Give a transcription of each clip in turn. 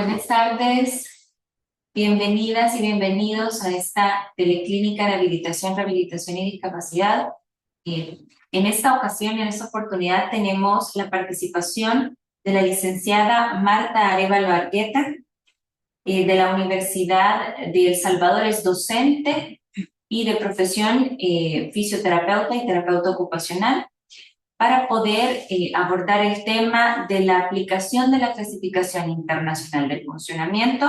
Buenas tardes, bienvenidas y bienvenidos a esta teleclínica de habilitación, rehabilitación y discapacidad. En esta ocasión y en esta oportunidad tenemos la participación de la licenciada Marta Arévalo Argueta, de la Universidad de El Salvador. Es docente y de profesión fisioterapeuta y terapeuta ocupacional, para poder abordar el tema de la aplicación de la Clasificación Internacional del Funcionamiento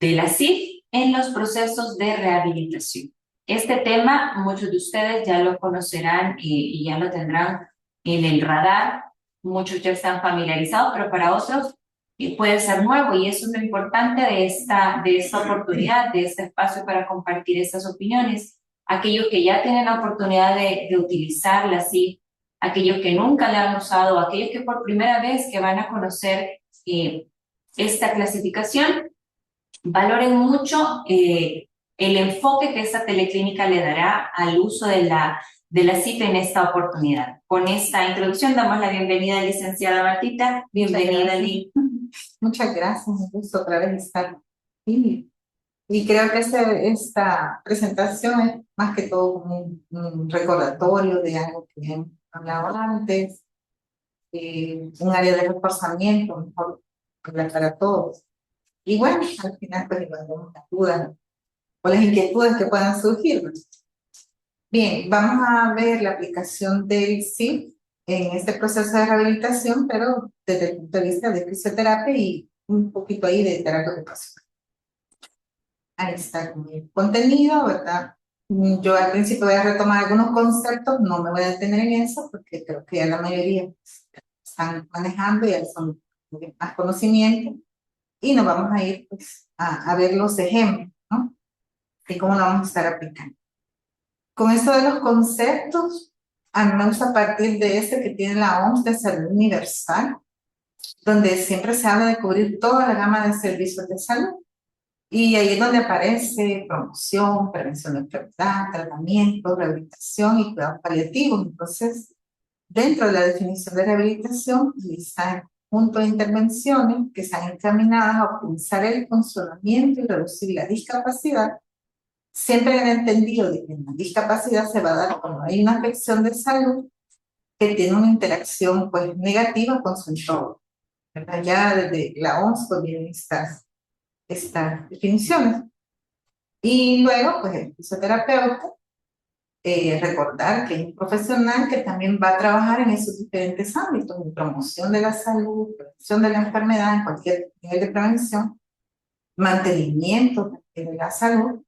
de la CIF en los procesos de rehabilitación. Este tema muchos de ustedes ya lo conocerán y ya lo tendrán en el radar, muchos ya están familiarizados, pero para otros puede ser nuevo, y eso es lo importante de esta oportunidad, de este espacio para compartir estas opiniones. Aquellos que ya tienen la oportunidad de utilizar la CIF, aquellos que nunca la han usado, aquellos que por primera vez que van a conocer esta clasificación, valoren mucho el enfoque que esta teleclínica le dará al uso de la CIF en esta oportunidad. Con esta introducción damos la bienvenida a la licenciada Martita. Bienvenida, Lee. Muchas gracias, un gusto otra vez estar aquí. Y creo que esta presentación es más que todo como un recordatorio de algo que hemos hablado antes, un área de reforzamiento mejor para todos. Y bueno, al final pues evaluamos las dudas o las inquietudes que puedan surgir. Bien, vamos a ver la aplicación del CIF en este proceso de rehabilitación, pero desde el punto de vista de fisioterapia y un poquito ahí de terapia ocupacional. Ahí está con el contenido, ¿verdad? Yo al principio voy a retomar algunos conceptos, no me voy a detener en eso porque creo que ya la mayoría pues, están manejando y ya son más conocimiento, y nos vamos a ir pues, a ver los ejemplos, ¿no? De cómo lo vamos a estar aplicando. Con esto de los conceptos, a mí me gusta partir de este que tiene la OMS de salud universal, donde siempre se habla de cubrir toda la gama de servicios de salud. Y ahí es donde aparece promoción, prevención de enfermedad, tratamiento, rehabilitación y cuidados paliativos. Entonces, dentro de la definición de rehabilitación, está el conjunto de intervenciones que están encaminadas a optimizar el funcionamiento y reducir la discapacidad, siempre en el entendido de que la discapacidad se va a dar cuando hay una afección de salud que tiene una interacción pues negativa con su entorno, ¿verdad? Ya desde la OMS pues vienen estas definiciones. Y luego pues el fisioterapeuta, recordar que es un profesional que también va a trabajar en esos diferentes ámbitos, en promoción de la salud, prevención de la enfermedad en cualquier nivel de prevención, mantenimiento de la salud,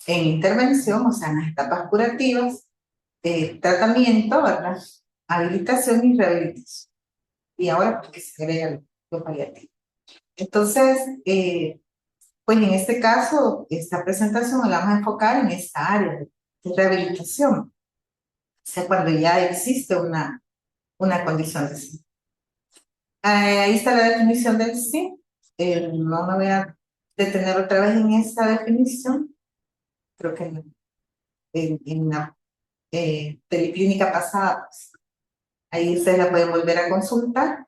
en intervención, o sea, en las etapas curativas, tratamiento, ¿verdad? Habilitación y rehabilitación. Y ahora, porque se agrega lo paliativo. Entonces, pues en este caso, esta presentación la vamos a enfocar en esta área de rehabilitación. O sea, cuando ya existe una condición de sí. Ahí está la definición del sí. No me voy a detener otra vez en esta definición. Creo que en la teleclínica pasada, pues, ahí ustedes la pueden volver a consultar.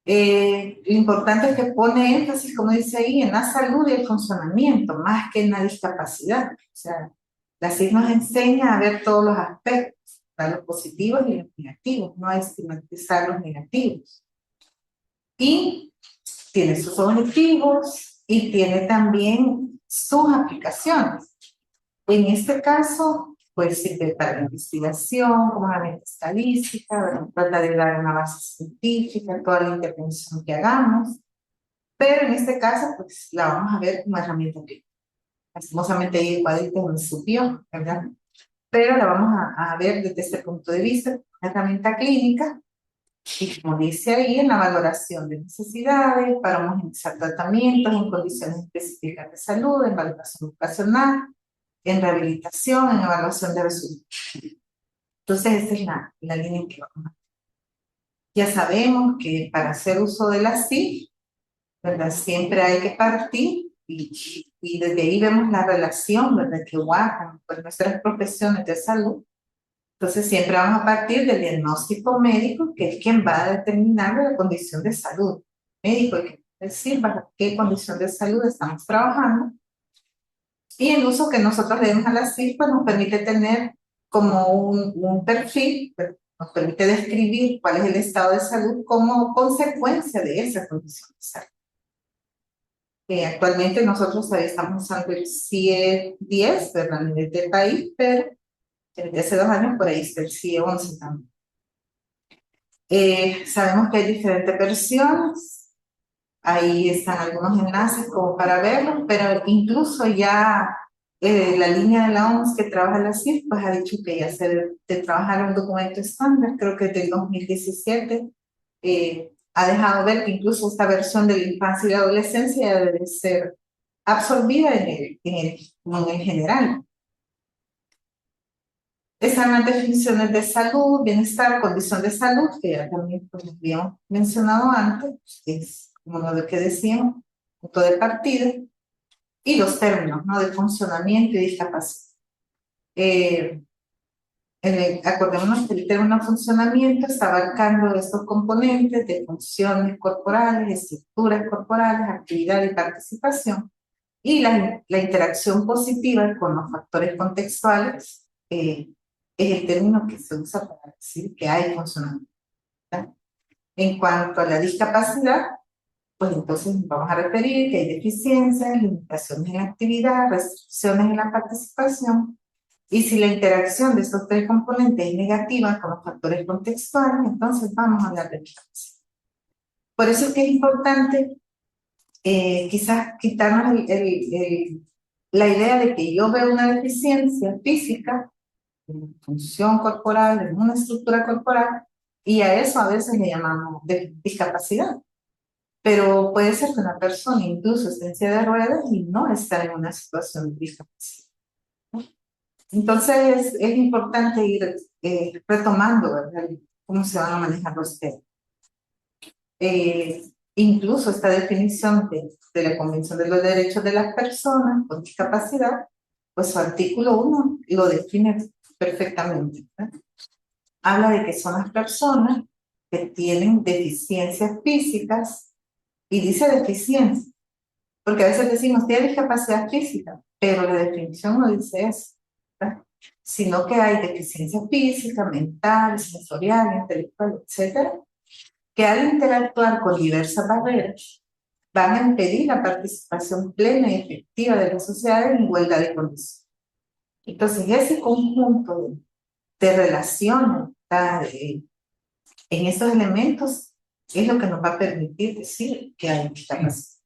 Lo importante es que pone énfasis, como dice ahí, en la salud y el funcionamiento, más que en la discapacidad. O sea, la CIF nos enseña a ver todos los aspectos, los positivos y los negativos, no a estigmatizar los negativos. Y tiene sus objetivos y tiene también sus aplicaciones. En este caso, pues sirve para la investigación, como herramienta estadística, trata de dar una base científica, toda la intervención que hagamos, pero en este caso, pues la vamos a ver como herramienta clínica. Lastimosamente ahí el cuadrito no subió, ¿verdad? Pero la vamos a ver desde este punto de vista, herramienta clínica, y como dice ahí, en la valoración de necesidades, para homogeneizar tratamientos en condiciones específicas de salud, en valoración ocupacional, en rehabilitación, en evaluación de resultados. Entonces, esa es la línea en que vamos. Ya sabemos que para hacer uso de la CIF, ¿verdad? Siempre hay que partir y desde ahí vemos la relación, ¿verdad? Que guardan pues, nuestras profesiones de salud. Entonces, siempre vamos a partir del diagnóstico médico, que es quien va a determinar la condición de salud. médico, hay que decir bajo qué condición de salud estamos trabajando. Y el uso que nosotros le demos a la CIF pues, nos permite tener como un perfil, pues, nos permite describir cuál es el estado de salud como consecuencia de esa condición de salud. Actualmente nosotros todavía estamos usando el CIE-10, ¿verdad? A nivel del país, pero desde hace 2 años por ahí está el CIE-11 también. Sabemos que hay diferentes versiones, ahí están algunos enlaces como para verlos, pero incluso ya la línea de la OMS que trabaja la CIF, pues ha dicho que ya se debe de trabajar un documento estándar, creo que del 2017, ha dejado ver que incluso esta versión de la infancia y la adolescencia ya debe ser absorbida en el general. Están las definiciones de salud, bienestar, condición de salud, que ya también pues, habíamos mencionado antes, es como lo que decíamos, punto de partida, y los términos, ¿no? De funcionamiento y discapacidad. Acordémonos que el término funcionamiento está abarcando estos componentes de funciones corporales, estructuras corporales, actividad y participación, y la interacción positiva con los factores contextuales es el término que se usa para decir que hay funcionamiento. ¿Verdad? En cuanto a la discapacidad, pues entonces nos vamos a referir que hay deficiencias, limitaciones en la actividad, restricciones en la participación, y si la interacción de estos tres componentes es negativa con los factores contextuales, entonces vamos a hablar de discapacidad. Por eso es que es importante quizás quitarnos la idea de que yo veo una deficiencia física, en función corporal, en una estructura corporal, y a eso a veces le llamamos discapacidad. Pero puede ser que una persona incluso esté en silla de ruedas y no está en una situación de discapacidad. Entonces es importante ir retomando, ¿verdad? Cómo se van a manejar los temas. Incluso esta definición de la Convención de los Derechos de las Personas con Discapacidad, pues su artículo 1 lo define perfectamente. ¿Verdad? Habla de que son las personas que tienen deficiencias físicas, y dice deficiencia, porque a veces decimos tiene discapacidad física, pero la definición no dice eso, ¿verdad? Sino que hay deficiencia física, mental, sensorial, intelectual, etcétera, que al interactuar con diversas barreras van a impedir la participación plena y efectiva de la sociedad en igualdad de condiciones. Entonces, ese conjunto de relaciones en estos elementos es lo que nos va a permitir decir que hay discapacidad.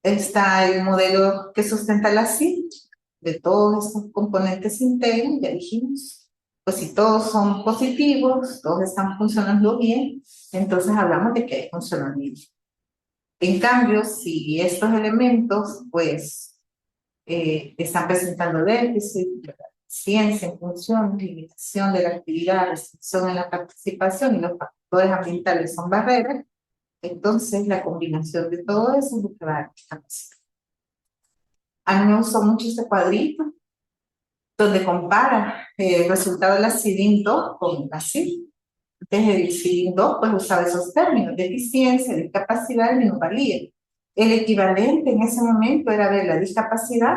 Está el modelo que sustenta la CIF, de todos estos componentes internos, ya dijimos, pues si todos son positivos, todos están funcionando bien, entonces hablamos de que hay funcionamiento. En cambio, si estos elementos, pues, están presentando déficit, ciencia en función, limitación de la actividad, restricción en la participación y los factores ambientales son barreras, entonces la combinación de todo eso es lo que va a dar discapacidad. A mí me gustó mucho este cuadrito, donde compara el resultado de la CIDIN-2 con la CIF. Entonces el CIDIN-2 pues usaba esos términos, deficiencia, discapacidad y minusvalía. El equivalente en ese momento era ver la discapacidad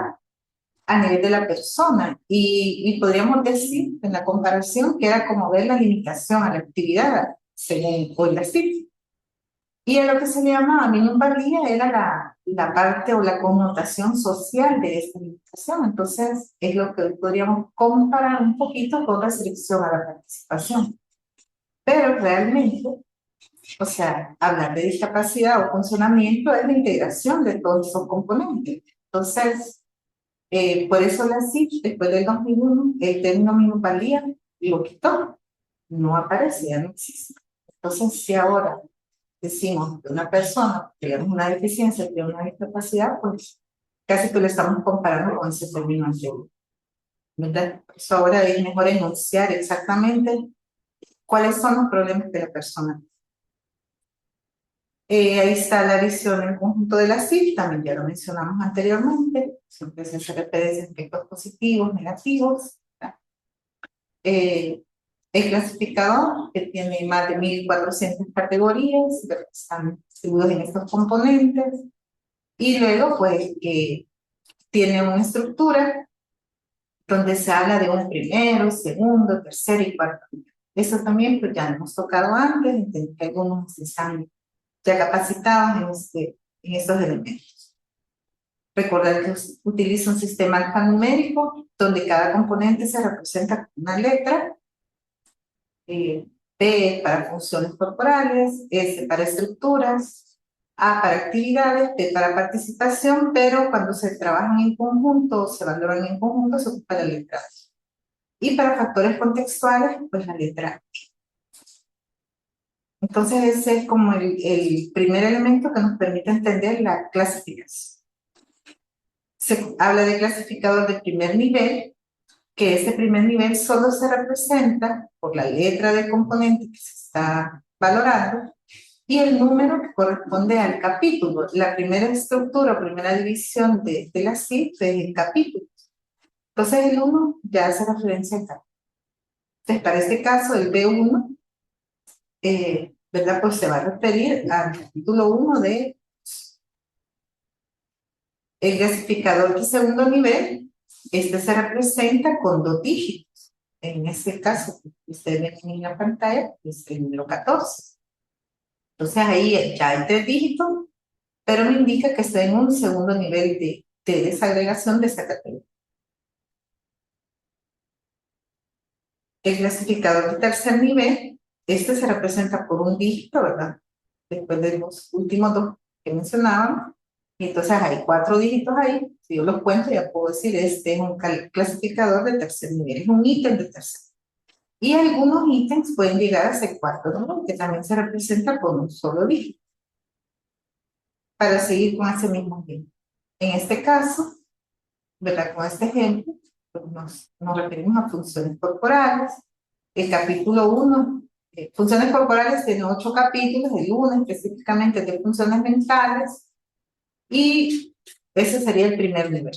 a nivel de la persona y podríamos decir en la comparación que era como ver la limitación a la actividad según hoy la CIF. Y a lo que se le llamaba minusvalía era la parte o la connotación social de esta limitación. Entonces, es lo que hoy podríamos comparar un poquito con restricción a la participación. Pero realmente, o sea, hablar de discapacidad o funcionamiento es la integración de todos esos componentes. Entonces, por eso la CIF, después del 2001, el término minusvalía lo quitó. No aparece, ya no existe. Entonces, si ahora decimos que una persona que tiene una deficiencia, tiene una discapacidad, pues casi que lo estamos comparando con ese término anterior. ¿Verdad? Por eso ahora es mejor enunciar exactamente cuáles son los problemas de la persona. Ahí está la visión en conjunto de la CIF, también ya lo mencionamos anteriormente, siempre se hace referencia a efectos positivos, negativos. El clasificador, que tiene más de 1400 categorías, que están distribuidos en estos componentes, y luego, pues, tiene una estructura donde se habla de un primero, segundo, tercero y cuarto nivel. Eso también, pues, ya lo hemos tocado antes, entender que algunos están ya capacitados en estos elementos. Recordar que utiliza un sistema alfanumérico donde cada componente se representa con una letra. P para funciones corporales, S para estructuras, A para actividades, P para participación, pero cuando se trabajan en conjunto o se valoran en conjunto se ocupa la letra A. Y para factores contextuales, pues la letra A. Entonces ese es como el primer elemento que nos permite entender la clasificación. Se habla de clasificador de primer nivel, que ese primer nivel solo se representa por la letra del componente que se está valorando y el número que corresponde al capítulo. La primera estructura o primera división de la CIF es el capítulo. Entonces el 1 ya hace referencia al capítulo. Entonces para este caso el B1, ¿verdad? Pues se va a referir al capítulo 1 de el clasificador de segundo nivel. Este se representa con 2 dígitos. En este caso, ustedes ven en la pantalla, es el número 14. Entonces ahí ya hay 3 dígitos, pero me indica que estoy en un segundo nivel de desagregación de esta categoría. El clasificador de tercer nivel, este se representa por un dígito, ¿verdad? Después de los últimos 2 que mencionábamos. Y entonces hay 4 dígitos ahí. Si yo los cuento, ya puedo decir, este es un clasificador de tercer nivel, es un ítem de tercer. Y algunos ítems pueden llegar a ser 4 números, que también se representa con un solo dígito. Para seguir con ese mismo ejemplo. En este caso, ¿verdad? Con este ejemplo, pues nos referimos a funciones corporales. El capítulo 1, funciones corporales tiene 8 capítulos, el 1 específicamente de funciones mentales, y ese sería el primer nivel.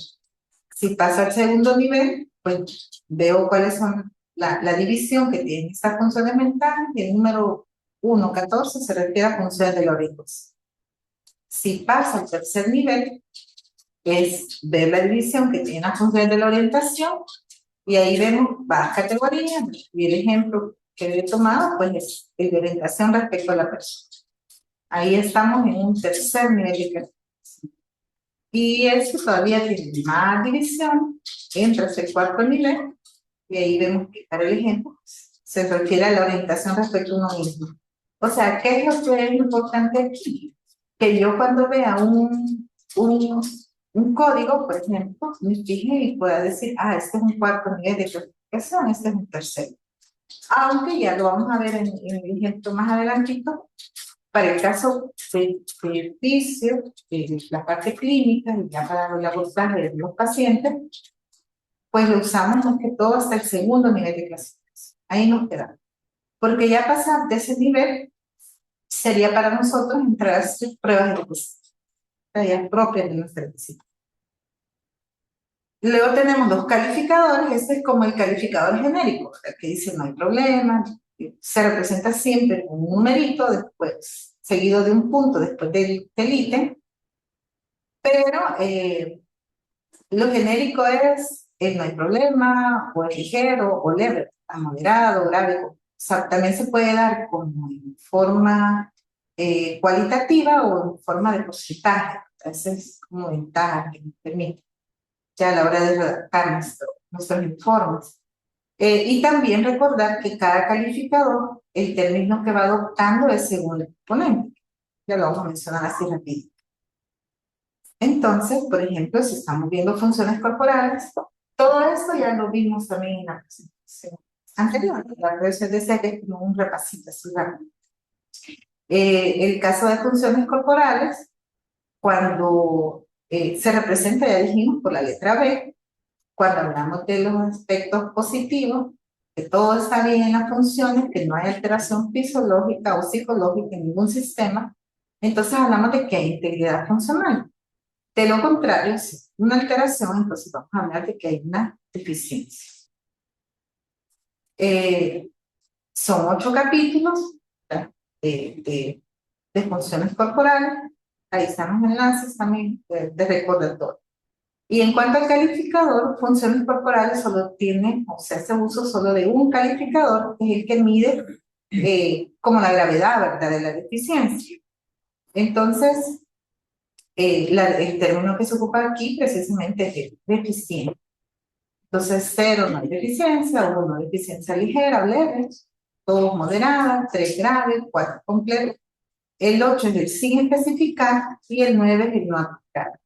Si pasa al segundo nivel, pues veo cuáles son la división que tienen estas funciones mentales, y el número 1, 14, se refiere a funciones de la orientación. Si pasa al tercer nivel, es ver la división que tiene las funciones de la orientación, y ahí vemos varias categorías, y el ejemplo que he tomado, pues es el de orientación respecto a la persona. Ahí estamos en un tercer nivel de clasificación. Y esto todavía tiene más división, entra hacia el cuarto nivel, y ahí vemos que para el ejemplo se refiere a la orientación respecto a uno mismo. O sea, ¿qué es lo que es importante aquí? Que yo cuando vea un código, por ejemplo, me fije y pueda decir, ah, este es un cuarto nivel de clasificación, este es un tercero. Aunque ya lo vamos a ver en el ejemplo más adelantito, para el caso del vicio, de la parte clínica, y ya para el abordaje de los pacientes, pues lo usamos más que todo hasta el segundo nivel de clasificación. Ahí nos quedamos. Porque ya pasar de ese nivel sería para nosotros entrar a sus pruebas de tareas propias de nuestra disciplina. Luego tenemos 2 calificadores. Este es como el calificador genérico, que dice no hay problema, se representa siempre con un numerito después, seguido de un punto después del ítem, pero lo genérico es no hay problema, o es ligero, o leve, moderado, grave. O sea, también se puede dar como en forma cualitativa o en forma de porcentaje. Esa es como ventaja que nos permite ya a la hora de redactar nuestros informes. Y también recordar que cada calificador, el término que va adoptando es según el componente. Ya lo vamos a mencionar así rápido. Entonces, por ejemplo, si estamos viendo funciones corporales, todo esto ya lo vimos también en la presentación anterior. La versión de que es como un repasito así rápido. El caso de funciones corporales, cuando se representa, ya dijimos, por la letra B, cuando hablamos de los aspectos positivos, que todo está bien en las funciones, que no hay alteración fisiológica o psicológica en ningún sistema, entonces hablamos de que hay integridad funcional. De lo contrario, si es una alteración, entonces vamos a hablar de que hay una deficiencia. Son 8 capítulos, ¿verdad? de funciones corporales. Ahí están los enlaces también de recordatorio. Y en cuanto al calificador, funciones corporales solo tiene, o sea, se uso solo de un calificador, que es el que mide como la gravedad, ¿verdad?, de la deficiencia. Entonces, el término que se ocupa aquí precisamente es el deficiente. Entonces, 0 no hay deficiencia, 1 deficiencia ligera o leve, 2 moderada, 3 grave, 4 completo. El 8 es el sin especificar y el 9 es el no aplicable.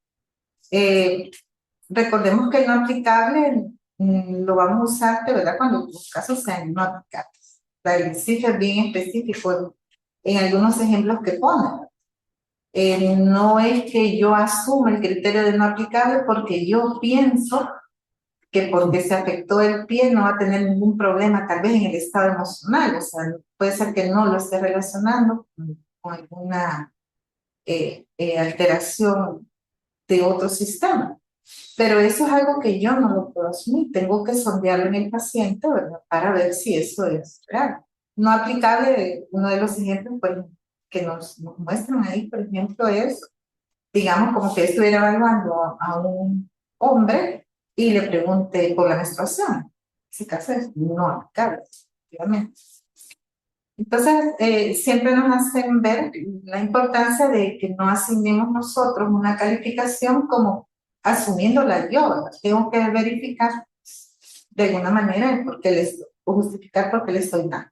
Recordemos que el no aplicable lo vamos a usar, de verdad, cuando los casos sean no aplicables. El CIF es bien específico en algunos ejemplos que pone. No es que yo asuma el criterio de no aplicable porque yo pienso que porque se afectó el pie no va a tener ningún problema, tal vez en el estado emocional, o sea, puede ser que no lo esté relacionando con alguna alteración de otro sistema. Pero eso es algo que yo no lo puedo asumir, tengo que sondearlo en el paciente, ¿verdad?, para ver si eso es real. No aplicable, uno de los ejemplos pues, que nos muestran ahí, por ejemplo, es, digamos, como que estuviera evaluando a un hombre y le pregunte por la menstruación. Ese caso es no aplicable, obviamente. Entonces, siempre nos hacen ver la importancia de que no asignemos nosotros una calificación como asumiéndola yo, ¿verdad? Tengo que verificar de alguna manera el por qué les, o justificar por qué le estoy dando.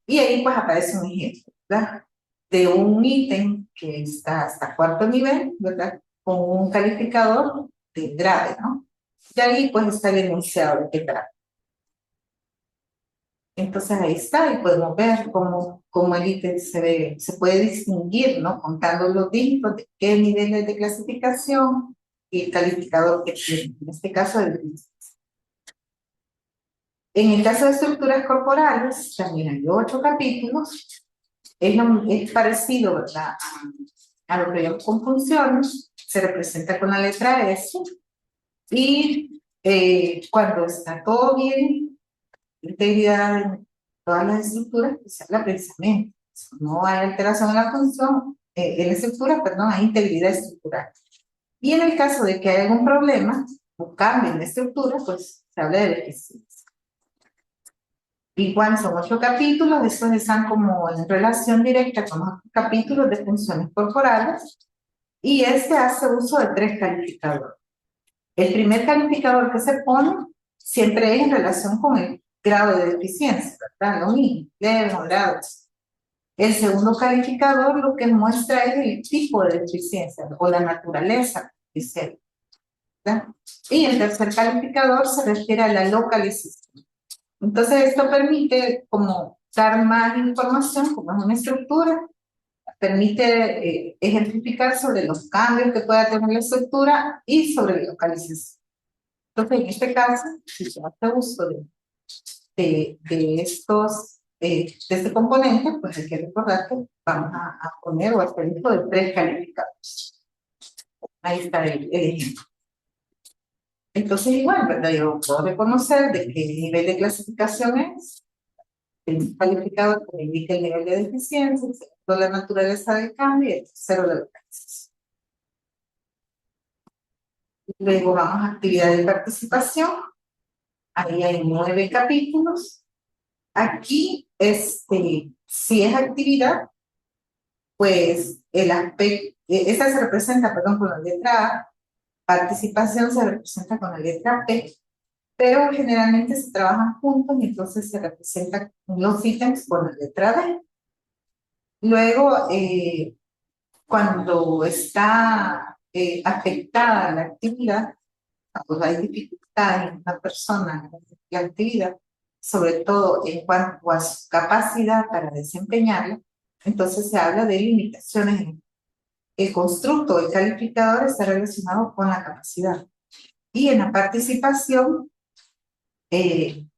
Y ahí pues aparece un ejemplo, ¿verdad?, de un ítem que está hasta 4º nivel, ¿verdad?, con un calificador de grave, ¿no? Y ahí pues está el enunciado de que es grave. Entonces ahí está, y podemos ver cómo el ítem se puede distinguir, ¿no?, contando los dígitos de qué niveles de clasificación y el calificador que tiene, en este caso el índice. En el caso de estructuras corporales, también hay 8 capítulos, es parecido, ¿verdad?, a lo que vemos con funciones, se representa con la letra S, y cuando está todo bien, integridad en todas las estructuras, pues se habla precisamente. Si no hay alteración en la función, en la estructura, perdón, hay integridad estructural. Y en el caso de que haya algún problema o cambio en la estructura, pues se habla de deficiencia. Igual son 8 capítulos, estos están como en relación directa con los capítulos de funciones corporales, y este hace uso de 3 calificadores. El primer calificador que se pone siempre es en relación con el grado de deficiencia, ¿verdad? Lo mismo, leve, moderado. El segundo calificador lo que muestra es el tipo de deficiencia o la naturaleza de ser, ¿verdad? Y el tercer calificador se refiere a la localización. Entonces esto permite como dar más información, como es una estructura, permite ejemplificar sobre los cambios que pueda tener la estructura y sobre la localización. Entonces, en este caso, si se hace uso de este componente, pues hay que recordar que vamos a poner o hacer uso de 3 calificados. Ahí está el ejemplo. Entonces, igual, ¿verdad?, yo puedo reconocer de qué nivel de clasificación es, el calificador que me indica el nivel de deficiencia, el segundo la naturaleza del cambio y el tercero la localización. Luego vamos a actividad de participación. Ahí hay 9 capítulos. Aquí, si es actividad, pues el aspecto, esa se representa, perdón, con la letra A, participación se representa con la letra P, pero generalmente se trabajan juntos y entonces se representan los ítems con la letra D. Luego, cuando está afectada la actividad, cuando hay dificultades en una persona en la actividad, sobre todo en cuanto a su capacidad para desempeñarla, entonces se habla de limitaciones. El constructo del calificador está relacionado con la capacidad. Y en la participación, el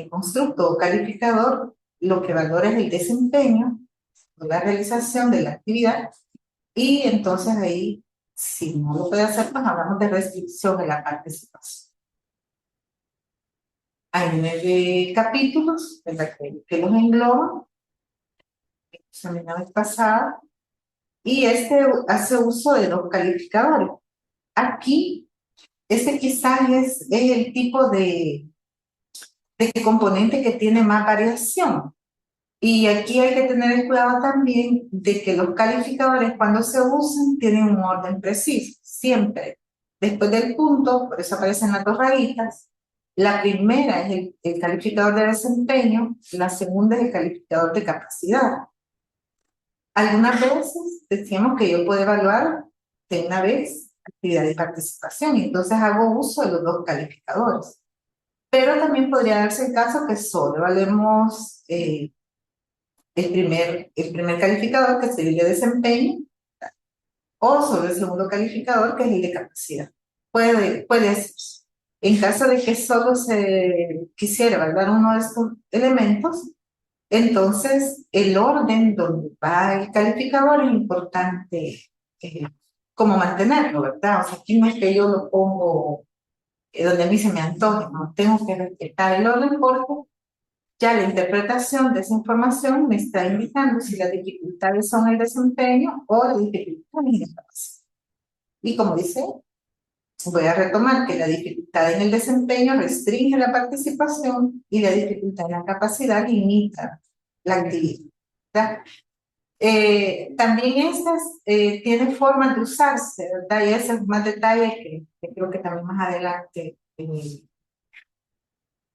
constructo o calificador lo que valora es el desempeño o la realización de la actividad, y entonces ahí, si no lo puede hacer, pues hablamos de restricción de la participación. Hay 9 capítulos, ¿verdad? Que los engloban, también la vez pasada, y este hace uso de 2 calificadores. Aquí, este quizás es el tipo de componente que tiene más variación. Y aquí hay que tener el cuidado también de que los calificadores cuando se usan tienen un orden preciso, siempre. Después del punto, por eso aparecen las 2 rayitas, la primera es el calificador de desempeño, la segunda es el calificador de capacidad. Algunas veces decíamos que yo puedo evaluar de una vez actividad de participación, y entonces hago uso de los 2 calificadores. Pero también podría darse el caso que solo evaluemos el primer calificador, que sería el de desempeño, o sobre el segundo calificador, que es el de capacidad. Puede hacerse. En caso de que solo se quisiera evaluar uno de estos elementos, entonces el orden donde va el calificador es importante como mantenerlo, ¿verdad? O sea, aquí no es que yo lo pongo donde a mí se me antoje, no tengo que respetar el orden porque ya la interpretación de esa información me está indicando si las dificultades son el desempeño o las dificultades en la capacidad. Y como dice, voy a retomar que la dificultad en el desempeño restringe la participación y la dificultad en la capacidad limita la actividad. También estas tienen formas de usarse, ¿verdad? Y ese es más detalle que creo que también más adelante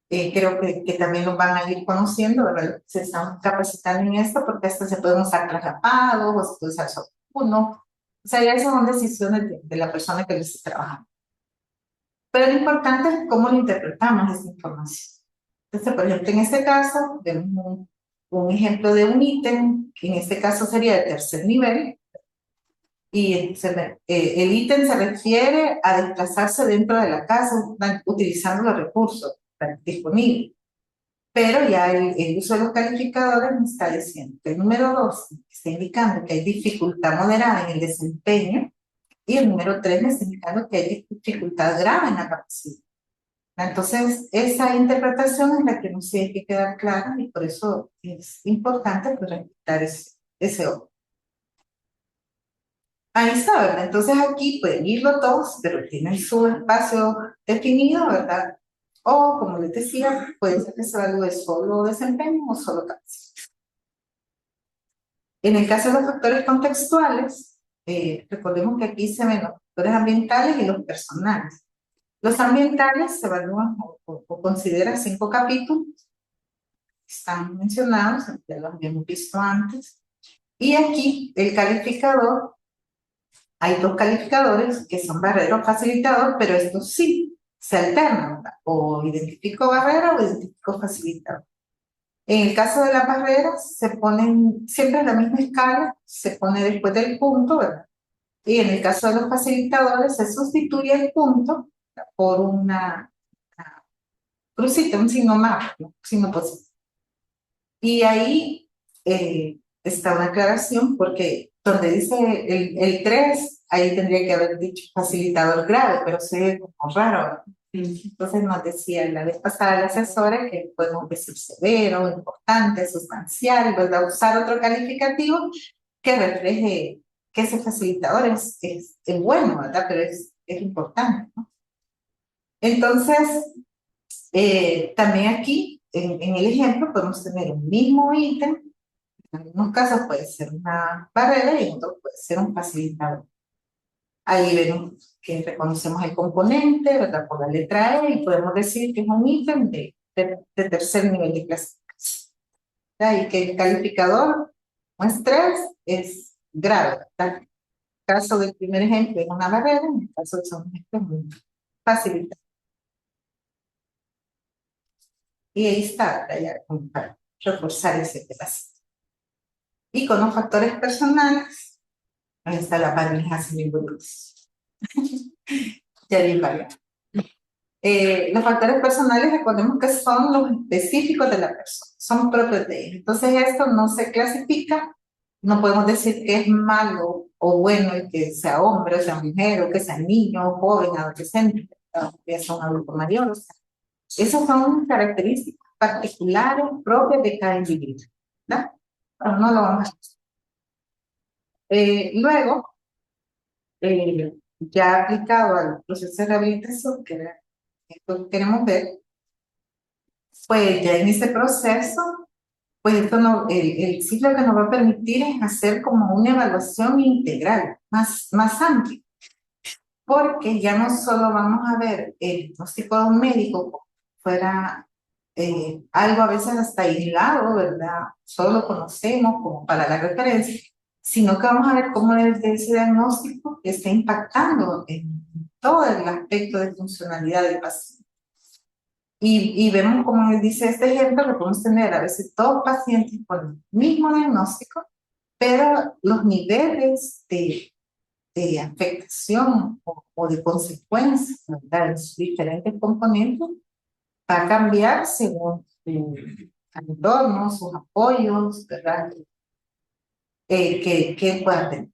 creo que también los van a ir conociendo, ¿verdad? Se están capacitando en esto porque hasta se pueden usar traslapados o se puede usar solo uno. O sea, ya esas son decisiones de la persona que lo esté trabajando. Pero lo importante es cómo lo interpretamos esta información. Entonces, por ejemplo, en este caso, vemos un ejemplo de un ítem, que en este caso sería de tercer nivel, y el ítem se refiere a desplazarse dentro de la casa utilizando los recursos disponibles. Pero ya el uso de los calificadores me está diciendo que el número 2 está indicando que hay dificultad moderada en el desempeño y el número 3 me está indicando que hay dificultad grave en la capacidad. Entonces, esa interpretación es la que nos tiene que quedar clara y por eso es importante pues, respetar ese orden. Ahí está, ¿verdad? Entonces aquí pueden ir los dos, pero tienen su espacio definido, ¿verdad? O, como les decía, puede ser que se evalúe solo desempeño o solo capacidad. En el caso de los factores contextuales, recordemos que aquí se ven los factores ambientales y los personales. Los ambientales se evalúan o consideran 5 capítulos, están mencionados, ya los habíamos visto antes. Y aquí el calificador, hay 2 calificadores que son barreros facilitador, pero estos sí se alternan, ¿verdad? O identifico barrera o identifico facilitador. En el caso de las barreras, se ponen siempre en la misma escala, se pone después del punto, ¿verdad? Y en el caso de los facilitadores, se sustituye el punto por una crucita, un signo más, ¿no? Signo positivo. Y ahí está una aclaración, porque donde dice el 3, ahí tendría que haber dicho facilitador grave, pero se ve como raro. Entonces nos decía la vez pasada la asesora que podemos decir severo, importante, sustancial, ¿verdad? Usar otro calificativo que refleje que ese facilitador es bueno, ¿verdad? Pero es importante, ¿no? Entonces, también aquí, en el ejemplo, podemos tener un mismo ítem. En algunos casos puede ser una barrera y en otros puede ser un facilitador. Ahí vemos que reconocemos el componente, ¿verdad? Por la letra E y podemos decir que es un ítem de tercer nivel de clasificación. ¿Verdad? Y que el calificador muestra es grave, ¿verdad? En el caso del primer ejemplo es una barrera, en el caso del segundo ejemplo es un facilitador. Y ahí está, ¿verdad? Ya, como para reforzar ese pedazo. Y con los factores personales, ahí está la pareja simbología. Ya bien variado. Los factores personales, recordemos que son los específicos de la persona, son propios de ella. Entonces, esto no se clasifica, no podemos decir que es malo o bueno el que sea hombre o sea mujer, o que sea niño, joven, adolescente, ya sea un adulto mayor. O sea, Esas son características particulares propias de cada individuo, ¿verdad? Pero no lo vamos a hacer. Luego, ya aplicado al proceso de rehabilitación, que era esto que queremos ver, pues ya en este proceso, pues esto no, el ciclo que nos va a permitir es hacer como una evaluación integral, más amplia, porque ya no solo vamos a ver el diagnóstico de un médico como fuera algo a veces hasta aislado, ¿verdad? Solo lo conocemos como para la referencia, sino que vamos a ver cómo desde ese diagnóstico está impactando en todo el aspecto de funcionalidad del paciente. Y vemos, como dice este ejemplo, que podemos tener a veces dos pacientes con el mismo diagnóstico, pero los niveles de afectación o de consecuencias, ¿verdad? En sus diferentes componentes va a cambiar según el entorno, sus apoyos, ¿verdad? Que pueda tener.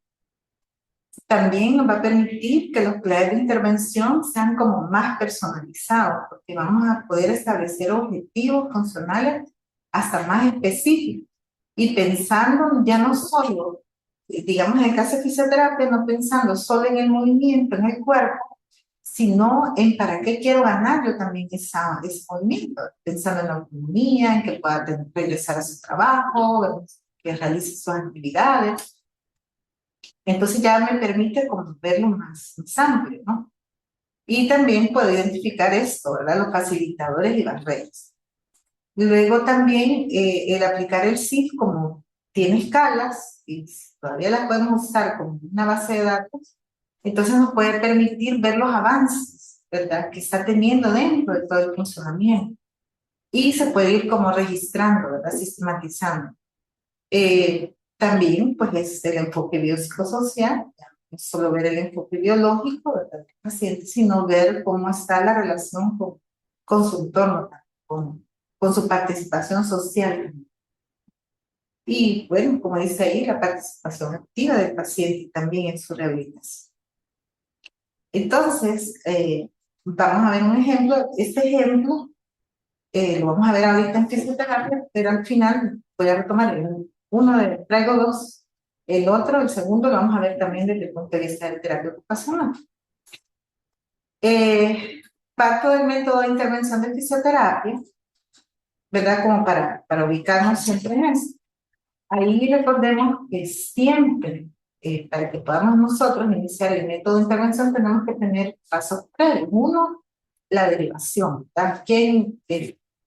También nos va a permitir que los planes de intervención sean como más personalizados, porque vamos a poder establecer objetivos funcionales hasta más específicos y pensando ya no solo, digamos en el caso de fisioterapia, no pensando solo en el movimiento, en el cuerpo, sino en para qué quiero ganar yo también ese movimiento, pensando en la autonomía, en que pueda regresar a su trabajo, que realice sus actividades. Entonces ya me permite como verlo más amplio, ¿no? Y también puedo identificar esto, ¿verdad? Los facilitadores y barreras. Luego también el aplicar el SIF como tiene escalas y todavía las podemos usar como una base de datos, entonces nos puede permitir ver los avances, ¿verdad? Que está teniendo dentro de todo el funcionamiento. Y se puede ir como registrando, ¿verdad? Sistematizando. También, pues, es el enfoque biopsicosocial, no solo ver el enfoque biológico del paciente, sino ver cómo está la relación con su entorno, con su participación social. Y, bueno, como dice ahí, la participación activa del paciente también en su rehabilitación. Entonces, vamos a ver un ejemplo. Este ejemplo lo vamos a ver ahorita en fisioterapia, pero al final voy a retomar traigo dos. El otro, el segundo, lo vamos a ver también desde el punto de vista de terapia ocupacional. Parto del método de intervención de fisioterapia, ¿verdad? Como para ubicarnos siempre en eso. Ahí recordemos que siempre, para que podamos nosotros iniciar el método de intervención, tenemos que tener pasos previos. Uno, la derivación, ¿verdad?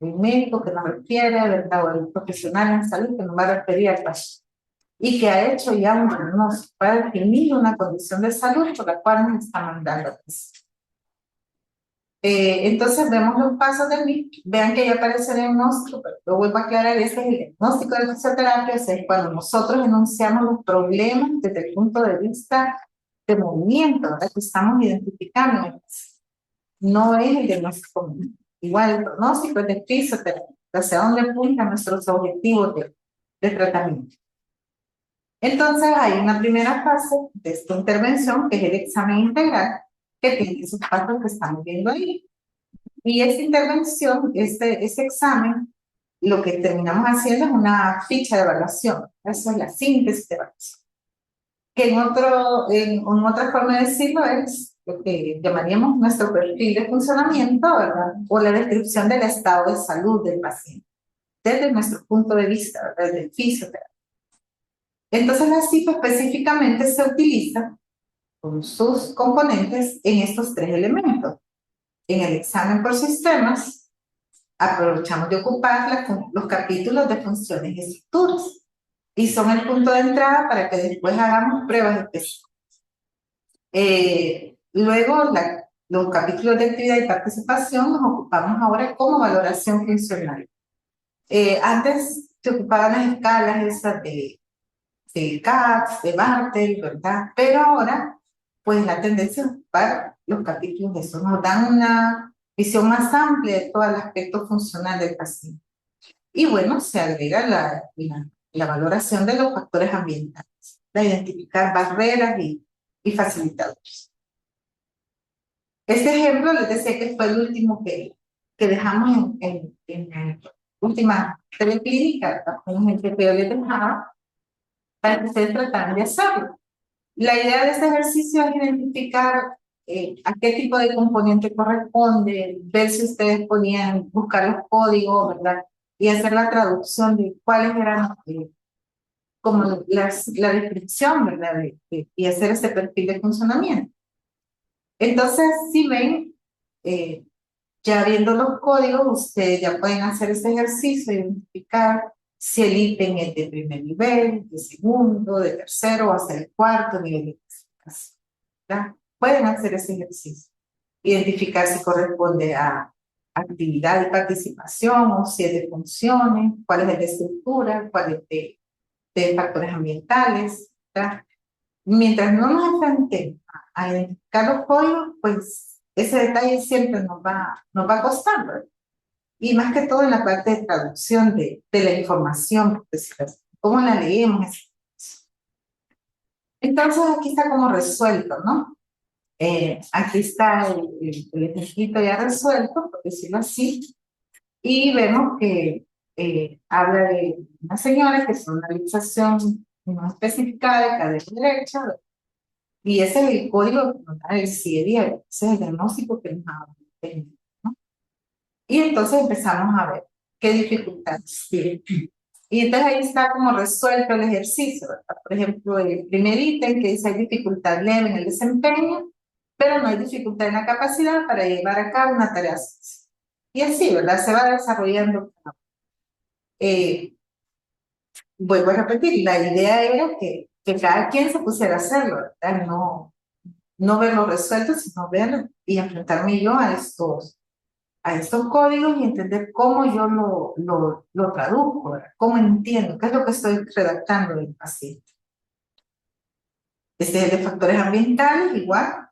El médico que nos refiere, ¿verdad? O el profesional en salud que nos va a referir al paciente y que ha hecho ya un diagnóstico para definir una condición de salud por la cual nos está mandando. Entonces vemos los pasos del MIP, vean que ya aparece el diagnóstico, pero lo vuelvo a aclarar, ese es el diagnóstico de fisioterapia, o sea, es cuando nosotros enunciamos los problemas desde el punto de vista de movimiento, ¿verdad? Que estamos identificando. No es el diagnóstico común. Igual el pronóstico es de fisioterapia, hacia dónde apuntan nuestros objetivos de tratamiento. Entonces hay una primera fase de esta intervención, que es el examen integral, que tiene esos pasos que estamos viendo ahí. Y esta intervención, este examen, lo que terminamos haciendo es una ficha de evaluación. Esa es la síntesis de evaluación. Que en otra forma de decirlo es lo que llamaríamos nuestro perfil de funcionamiento, ¿verdad? O la descripción del estado de salud del paciente, desde nuestro punto de vista, ¿verdad? Desde el fisioterapeuta. Entonces la CIF específicamente se utiliza con sus componentes en estos tres elementos. En el examen por sistemas, aprovechamos de ocupar los capítulos de funciones y estructuras. Y son el punto de entrada para que después hagamos pruebas específicas. Luego, los capítulos de actividad y participación nos ocupamos ahora como valoración funcional. Antes se ocupaban las escalas esas de CATS, de Bartel, ¿verdad? Pero ahora, pues la tendencia es ocupar los capítulos de eso. Nos dan una visión más amplia de todo el aspecto funcional del paciente. Y bueno, se agrega la valoración de los factores ambientales, de identificar barreras y facilitadores. Este ejemplo les decía que fue el último que dejamos en la última teleclínica, con el que yo les dejaba, para que ustedes trataran de hacerlo. La idea de este ejercicio es identificar a qué tipo de componente corresponde, ver si ustedes podían buscar los códigos, ¿verdad? Y hacer la traducción de cuáles eran, como la descripción, ¿verdad? Y hacer ese perfil de funcionamiento. Entonces, si ven, ya viendo los códigos, ustedes ya pueden hacer ese ejercicio, identificar si el ítem es de primer nivel, de segundo, de tercero o hasta el cuarto nivel de clasificación. ¿Ya? Pueden hacer ese ejercicio. Identificar si corresponde a actividad y participación o si es de funciones, cuál es de estructura, cuál es de factores ambientales. ¿Ya? Mientras no nos enfrentemos a identificar los códigos, pues ese detalle siempre nos va a costar, ¿verdad? Y más que todo en la parte de traducción de la información, pues, cómo la leemos. Entonces aquí está como resuelto, ¿no? Aquí está el ejemplito ya resuelto, por decirlo así, y vemos que habla de una señora que es una realización no especificada de cadera derecha, y ese es el código que nos da el CIE, ese es el diagnóstico que nos da, ¿no? Y entonces empezamos a ver qué dificultades tiene. Y entonces ahí está como resuelto el ejercicio, ¿verdad? Por ejemplo, el primer ítem que dice hay dificultad leve en el desempeño, pero no hay dificultad en la capacidad para llevar a cabo una tarea sencilla. Y así, ¿verdad? Se va desarrollando. Vuelvo a repetir, la idea era que cada quien se pusiera a hacerlo, ¿verdad? No verlo resuelto, sino verlo y enfrentarme yo a estos códigos y entender cómo yo lo traduzco, ¿verdad? Cómo entiendo, qué es lo que estoy redactando del paciente. Este es el de factores ambientales, igual.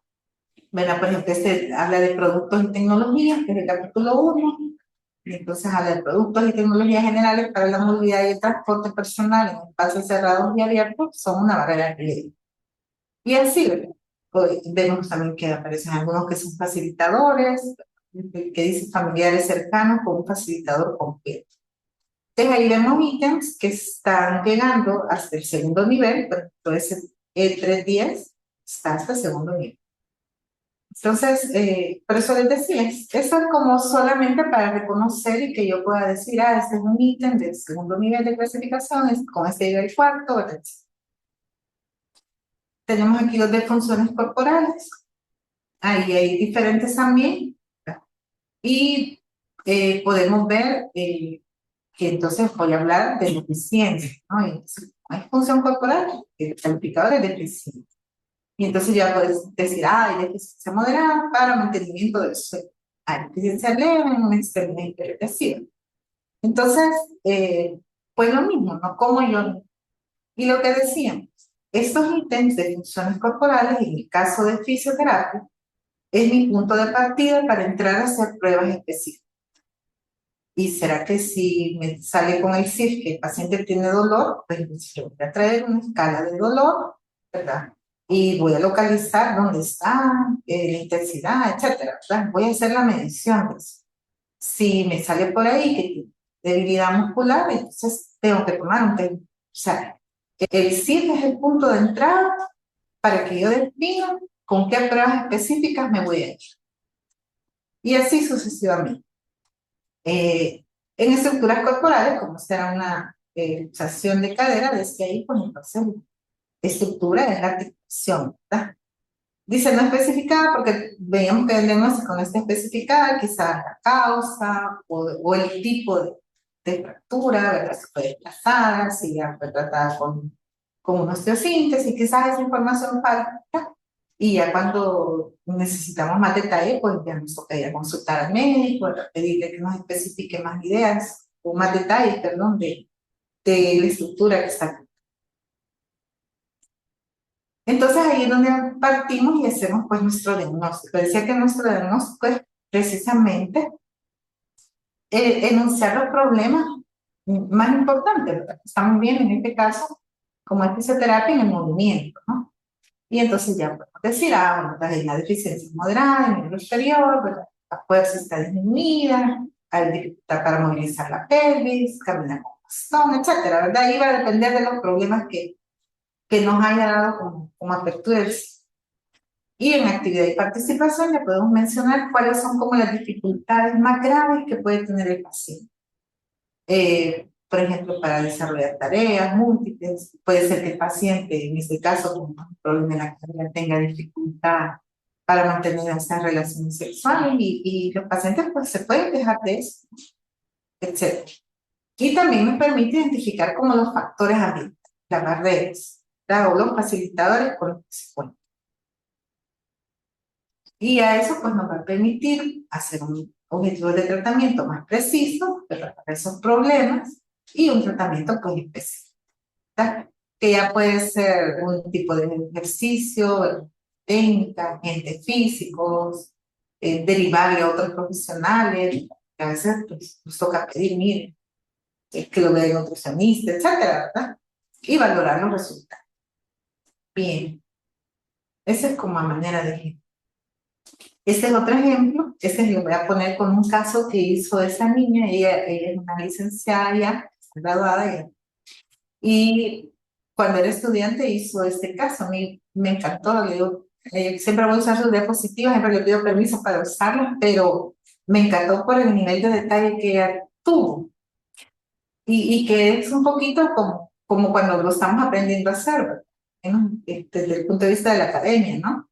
¿Verdad? Por ejemplo, este habla de productos y tecnologías, que es el capítulo 1. Y entonces habla de productos y tecnologías generales para la movilidad y el transporte personal en espacios cerrados y abiertos, son una barrera de ley. Y así, ¿verdad? Vemos también que aparecen algunos que son facilitadores, que dicen familiares cercanos con un facilitador completo. Entonces ahí vemos ítems que están llegando hasta el segundo nivel, por ejemplo, el 310 está hasta el segundo nivel. Entonces, por eso les decía, eso es como solamente para reconocer y que yo pueda decir, este es un ítem del segundo nivel de clasificación, con este nivel cuarto, etc. Tenemos aquí los de funciones corporales. Ahí hay diferentes también. Y podemos ver que entonces voy a hablar de deficiencia, ¿no? Y hay función corporal, el calificador es deficiente. Y entonces ya puedes decir, hay deficiencia moderada para mantenimiento del sueño. Hay deficiencia leve en un extremo hipertensivo. Entonces, pues lo mismo, ¿no? Como yo. Y lo que decíamos, estos ítems de funciones corporales, en el caso de fisioterapia, es mi punto de partida para entrar a hacer pruebas específicas. ¿Y será que si me sale con el CIF que el paciente tiene dolor, pues yo voy a traer una escala de dolor, ¿verdad? Y voy a localizar dónde está, la intensidad, etcétera, ¿verdad? Voy a hacer la medición de eso. Si me sale por ahí que debilidad muscular, entonces tengo que tomar un test. O sea, el CIF es el punto de entrada para que yo defina con qué pruebas específicas me voy a ir. Y así sucesivamente. En estructuras corporales, como será una luxación de cadera, desde ahí, pues entonces, estructura es la articulación, ¿verdad? Dice no especificada porque veíamos que el diagnóstico no está especificada, quizás la causa o el tipo de fractura, ¿verdad? Se fue desplazada, si ya fue tratada con una osteosíntesis, quizás esa información falta. Y ya cuando necesitamos más detalle, pues ya nos toca ir a consultar al médico, a pedirle que nos especifique más ideas o más detalles, perdón, de la estructura que está aquí. Entonces ahí es donde partimos y hacemos pues nuestro diagnóstico. Decía que nuestro diagnóstico es precisamente enunciar los problemas más importantes, ¿verdad? Estamos bien en este caso, como es fisioterapia en el movimiento, ¿no? Y entonces ya podemos decir, bueno, hay una deficiencia moderada en el miembro exterior, ¿verdad? la fuerza está disminuida, hay dificultad para movilizar la pelvis, caminar con bastón, etcétera, ¿verdad? Ahí va a depender de los problemas que nos haya dado como apertura del ciclo. Y en actividad y participación le podemos mencionar cuáles son como las dificultades más graves que puede tener el paciente. Por ejemplo, para desarrollar tareas múltiples, puede ser que el paciente, en este caso, con un problema en la carrera, tenga dificultad para mantener esas relaciones sexuales y los pacientes pues se pueden quejar de eso, etc. Y también nos permite identificar como los factores ambientales, las barreras, ¿verdad? O los facilitadores con los que se cuenta. Y a eso pues nos va a permitir hacer un objetivo de tratamiento más preciso para esos problemas y un tratamiento pues específico, ¿verdad? Que ya puede ser un tipo de ejercicio, técnica, agentes físicos, derivarle a otros profesionales, que a veces pues, nos toca pedir, mire, que lo vea el nutricionista, etcétera, ¿verdad? Y valorar los resultados. Bien, esa es como a manera de ejemplo. Este es otro ejemplo, este lo voy a poner con un caso que hizo esa niña, ella es una licenciada ya, graduada ya, y cuando era estudiante hizo este caso, a mí me encantó, le digo, siempre voy a usar sus diapositivas, siempre le pido permiso para usarlas, pero me encantó por el nivel de detalle que ella tuvo, y que es un poquito como cuando lo estamos aprendiendo a hacer, ¿verdad? Desde el punto de vista de la academia, ¿no?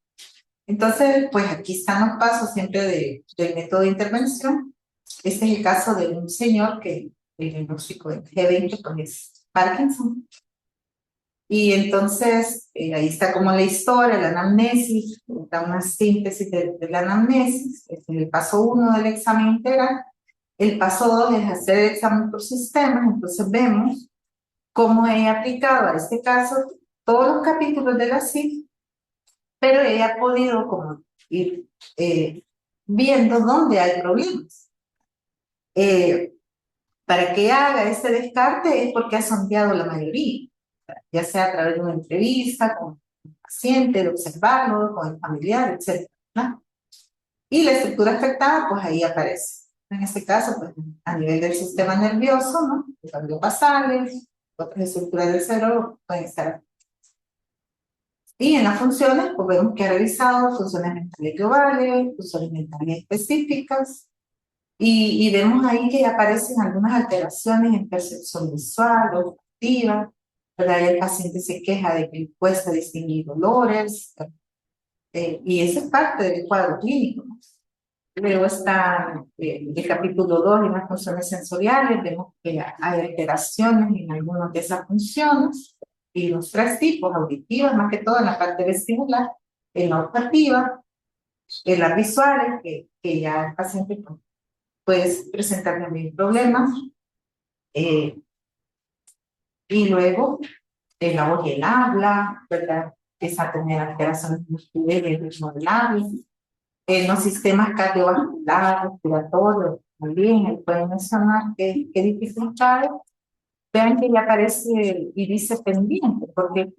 Entonces, pues aquí están los pasos siempre del método de intervención. Este es el caso de un señor que el diagnóstico de G20 pues es Parkinson. Y entonces, ahí está como la historia, la anamnesis, da una síntesis de la anamnesis, es el paso 1 del examen integral. El paso 2 es hacer el examen por sistemas, entonces vemos cómo he aplicado a este caso todos los capítulos de la CIF, pero ella ha podido como ir viendo dónde hay problemas. Para que haga este descarte es porque ha sondeado la mayoría, ya sea a través de una entrevista con el paciente, de observarlo, con el familiar, etc. ¿no? Y la estructura afectada, pues ahí aparece. En este caso, pues a nivel del sistema nervioso, ¿no? Los ganglios otras estructuras del cerebro pueden estar. Y en las funciones, pues vemos que ha revisado funciones mentales globales, funciones mentales específicas, y vemos ahí que aparecen algunas alteraciones en percepción visual, olfativa, ¿verdad? Y el paciente se queja de que le cuesta distinguir dolores, y eso es parte del cuadro clínico. Luego está el capítulo 2 en las funciones sensoriales, vemos que hay alteraciones en algunas de esas funciones, y los 3 tipos, auditivas, más que todo en la parte vestibular, en la olfativa, en las visuales, que ya el paciente puede presentar también problemas, y luego la voz y el habla, ¿verdad? Empieza a tener alteraciones musculares del ritmo del labio, en los sistemas cardiovascular, respiratorio, también pueden mencionar qué dificultades. Vean que ya aparece y dice pendiente, porque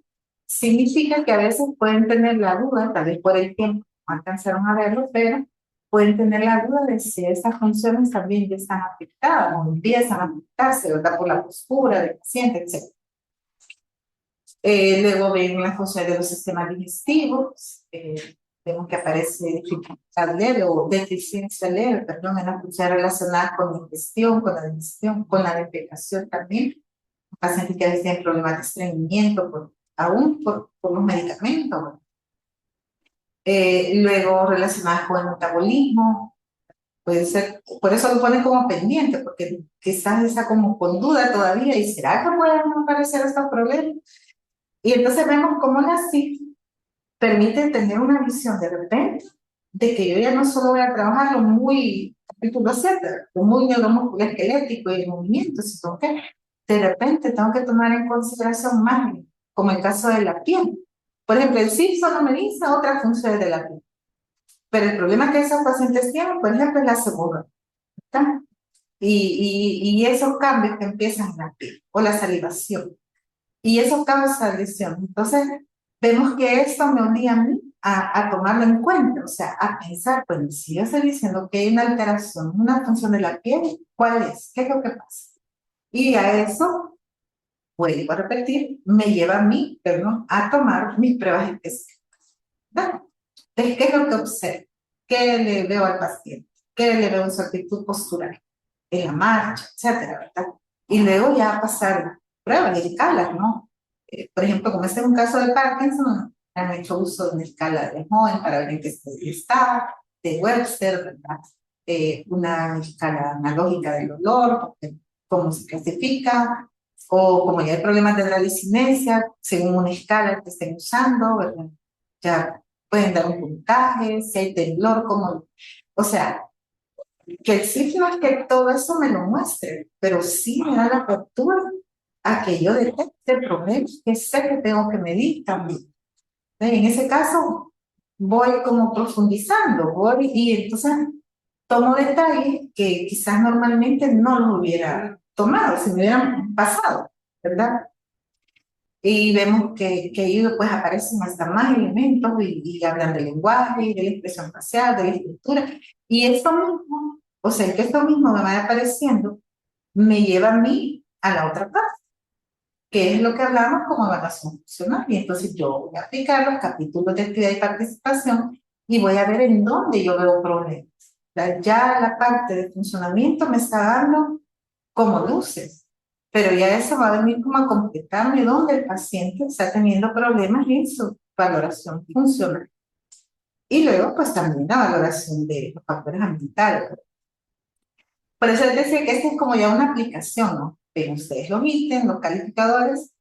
significa que a veces pueden tener la duda, tal vez por el tiempo no alcanzaron a verlo, pero pueden tener la duda de si esas funciones también ya están afectadas o empiezan a afectarse, ¿verdad? Por la postura del paciente, etc. Luego ven las funciones de los sistemas digestivos, vemos que aparece dificultad leve o deficiencia leve, perdón, en las funciones relacionadas con la ingestión, con la digestión, con la defecación también. Pacientes que a veces tienen problemas de estreñimiento, aún por los medicamentos. Luego relacionadas con el metabolismo, puede ser, por eso lo ponen como pendiente, porque quizás está como con duda todavía, y ¿será que pueden aparecer estos problemas? Y entonces vemos cómo la CIF permite tener una visión de repente de que yo ya no solo voy a trabajar lo muy capítulo 7, lo muy neuromuscular esquelético y el movimiento, sino que de repente tengo que tomar en consideración más, como el caso de la piel. Por ejemplo, el CIF solo me dice otras funciones de la piel, pero el problema que esos pacientes tienen, por ejemplo, es la seborrea, ¿verdad? Y esos cambios que empiezan en la piel, o la salivación, y eso causa lesión. Entonces, vemos que esto me obliga a mí a tomarlo en cuenta, o sea, a pensar, pues si yo estoy diciendo que hay una alteración, una función de la piel, ¿cuál es? ¿Qué es lo que pasa? Y a eso, vuelvo a repetir, me lleva a mí, perdón, a tomar mis pruebas específicas. ¿Verdad? Entonces, ¿qué es lo que observo? ¿Qué le veo al paciente? ¿Qué le veo en su actitud postural? En la marcha, etcétera, ¿verdad? Y luego ya pasar pruebas de escalas, ¿no? Por ejemplo, como este es un caso de Parkinson, han hecho uso de una escala de Mohn para ver en qué está, de Webster, ¿verdad? Una escala analógica del olor, porque cómo se clasifica, o como ya hay problemas de ralicinesia, según una escala que estén usando, ¿verdad? Ya pueden dar un puntaje, si hay temblor, como, o sea, que exige no es que todo eso me lo muestre, pero sí me da la apertura a que yo detecte problemas que sé que tengo que medir también. En ese caso, voy como profundizando, voy y entonces tomo detalles que quizás normalmente no lo hubiera tomado, si me hubieran pasado, ¿verdad? Y vemos que ahí pues aparecen hasta más elementos y hablan del lenguaje, de la expresión facial, de la escritura. Y esto mismo, o sea, que esto mismo me vaya apareciendo, me lleva a mí a la otra parte, que es lo que hablamos como evaluación funcional. Y entonces yo voy a aplicar los capítulos de actividad y participación y voy a ver en dónde yo veo problemas. Ya la parte de funcionamiento me está dando como luces, pero ya eso va a venir como a completarme donde el paciente está teniendo problemas en su valoración funcional. Y luego, pues también la valoración de los factores ambientales. Por eso les decía que esta es como ya una aplicación, ¿no? Pero ustedes los ítems, los calificadores.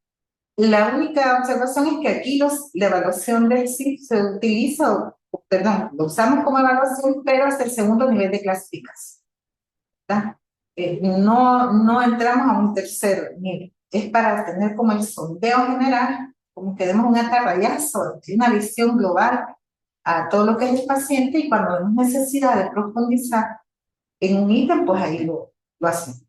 La única observación es que aquí la evaluación del CIF se utiliza, perdón, lo usamos como evaluación, pero hasta el segundo nivel de clasificación. ¿Verdad? No entramos a un tercer nivel. Es para tener como el sondeo general, como que demos un atarrayazo, una visión global a todo lo que es el paciente y cuando vemos necesidad de profundizar en un ítem, pues ahí lo hacemos.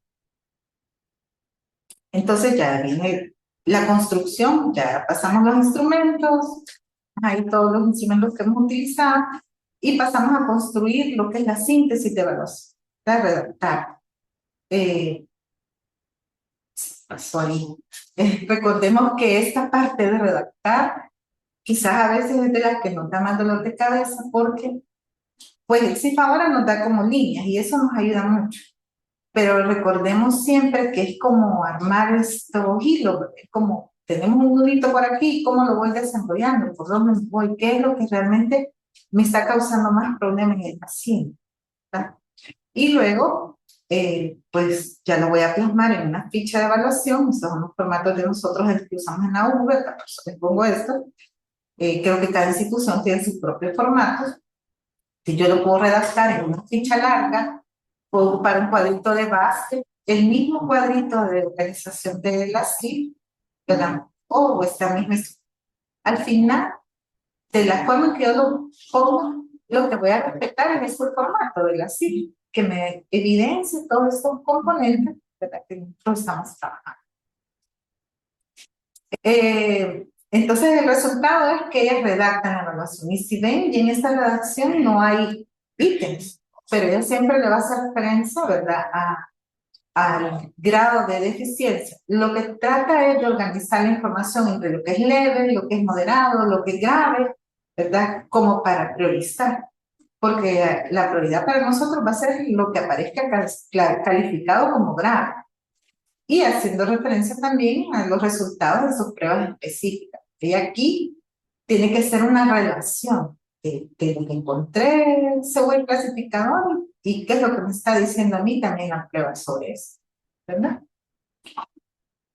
Entonces ya viene la construcción, ya pasamos los instrumentos, ahí todos los instrumentos que hemos utilizado y pasamos a construir lo que es la síntesis de evaluación, de redactar. Pasó ahí. Recordemos que esta parte de redactar quizás a veces es de la que nos da más dolor de cabeza porque pues el CIF ahora nos da como líneas y eso nos ayuda mucho. Pero recordemos siempre que es como armar estos hilos, es como tenemos un nudito por aquí, ¿cómo lo voy desarrollando? ¿Por dónde voy? ¿Qué es lo que realmente me está causando más problemas en el paciente? ¿Verdad? Y luego, pues ya lo voy a plasmar en una ficha de evaluación, estos son los formatos de nosotros el que usamos en la UV, por eso les pongo esto. Creo que cada institución tiene sus propios formatos. Si yo lo puedo redactar en una ficha larga, puedo ocupar un cuadrito de base, el mismo cuadrito de organización de la CIF, ¿verdad? O esta misma. Al final, de la forma en que yo lo pongo, lo que voy a respetar es el formato de la CIF, que me evidencie todos estos componentes, ¿verdad? Que nosotros estamos trabajando. Entonces, el resultado es que ellas redactan la evaluación. Y si ven, y en esta redacción no hay ítems, pero ella siempre le va a hacer referencia, ¿verdad?, al grado de deficiencia. Lo que trata es de organizar la información entre lo que es leve, lo que es moderado, lo que es grave, ¿verdad?, como para priorizar. Porque la prioridad para nosotros va a ser lo que aparezca calificado como grave. Y haciendo referencia también a los resultados de sus pruebas específicas. Y aquí tiene que ser una relación de lo que encontré según el clasificador y qué es lo que me está diciendo a mí también la prueba sobre eso, ¿verdad?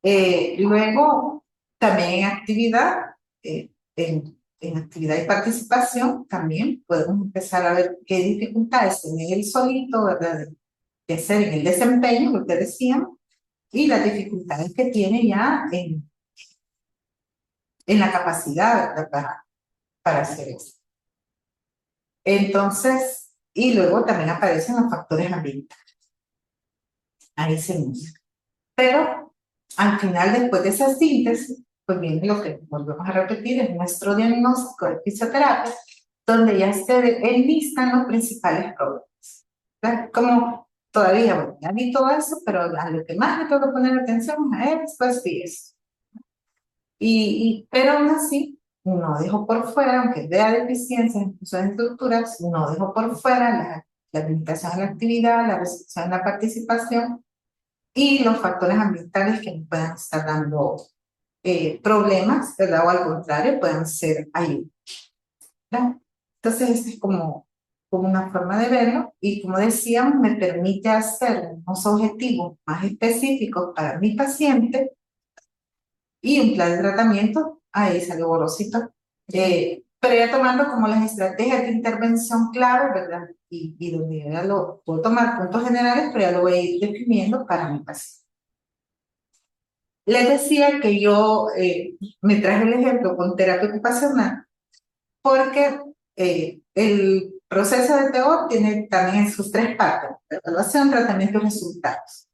Luego, también en actividad, en actividad y participación, también podemos empezar a ver qué dificultades tiene él solito, ¿verdad?, de hacer en el desempeño, lo que decíamos, y las dificultades que tiene ya en la capacidad, ¿verdad?, para hacer eso. Entonces, y luego también aparecen los factores ambientales. Ahí se usa. Pero al final, después de esa síntesis, pues viene lo que volvemos a repetir, es nuestro diagnóstico de fisioterapia, donde ya se enlistan los principales problemas. ¿Verdad? Como todavía, bueno, ya vi todo eso, pero a lo que más me tengo que poner atención es pues sí eso. Pero aún así, no dejo por fuera, aunque vea deficiencias en sus estructuras, no dejo por fuera la limitación de la actividad, la restricción de la participación y los factores ambientales que nos puedan estar dando problemas, ¿verdad? O al contrario, puedan ser ayuda, ¿verdad? Entonces, esta es como una forma de verlo y como decíamos, me permite hacer unos objetivos más específicos para mi paciente y un plan de tratamiento, ahí salió borrosito, pero ya tomando como las estrategias de intervención clave, ¿verdad? Y donde yo ya lo puedo tomar puntos generales, pero ya lo voy a ir definiendo para mi paciente. Les decía que yo me traje el ejemplo con terapia ocupacional porque el proceso de TO tiene también sus tres partes: evaluación, tratamiento y resultados.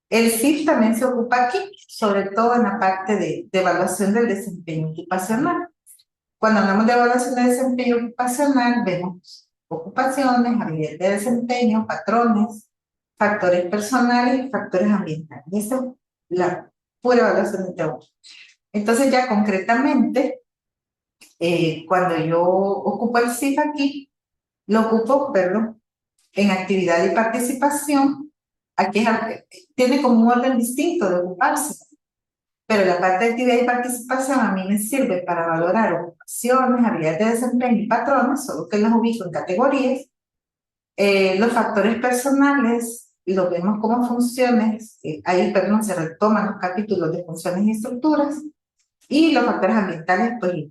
El CIF también se ocupa aquí, sobre todo en la parte de evaluación del desempeño ocupacional. Cuando hablamos de evaluación de desempeño ocupacional, vemos ocupaciones, habilidades de desempeño, patrones, factores personales y factores ambientales. Esa es la pura evaluación de TO. Entonces ya concretamente, cuando yo ocupo el CIF aquí, lo ocupo, perdón, en actividad y participación. Aquí tiene como un orden distinto de ocuparse, pero la parte de actividad y participación a mí me sirve para valorar ocupaciones, habilidades de desempeño y patrones, solo que los ubico en categorías. Los factores personales los vemos como funciones, ahí perdón, se retoman los capítulos de funciones y estructuras, y los factores ambientales, pues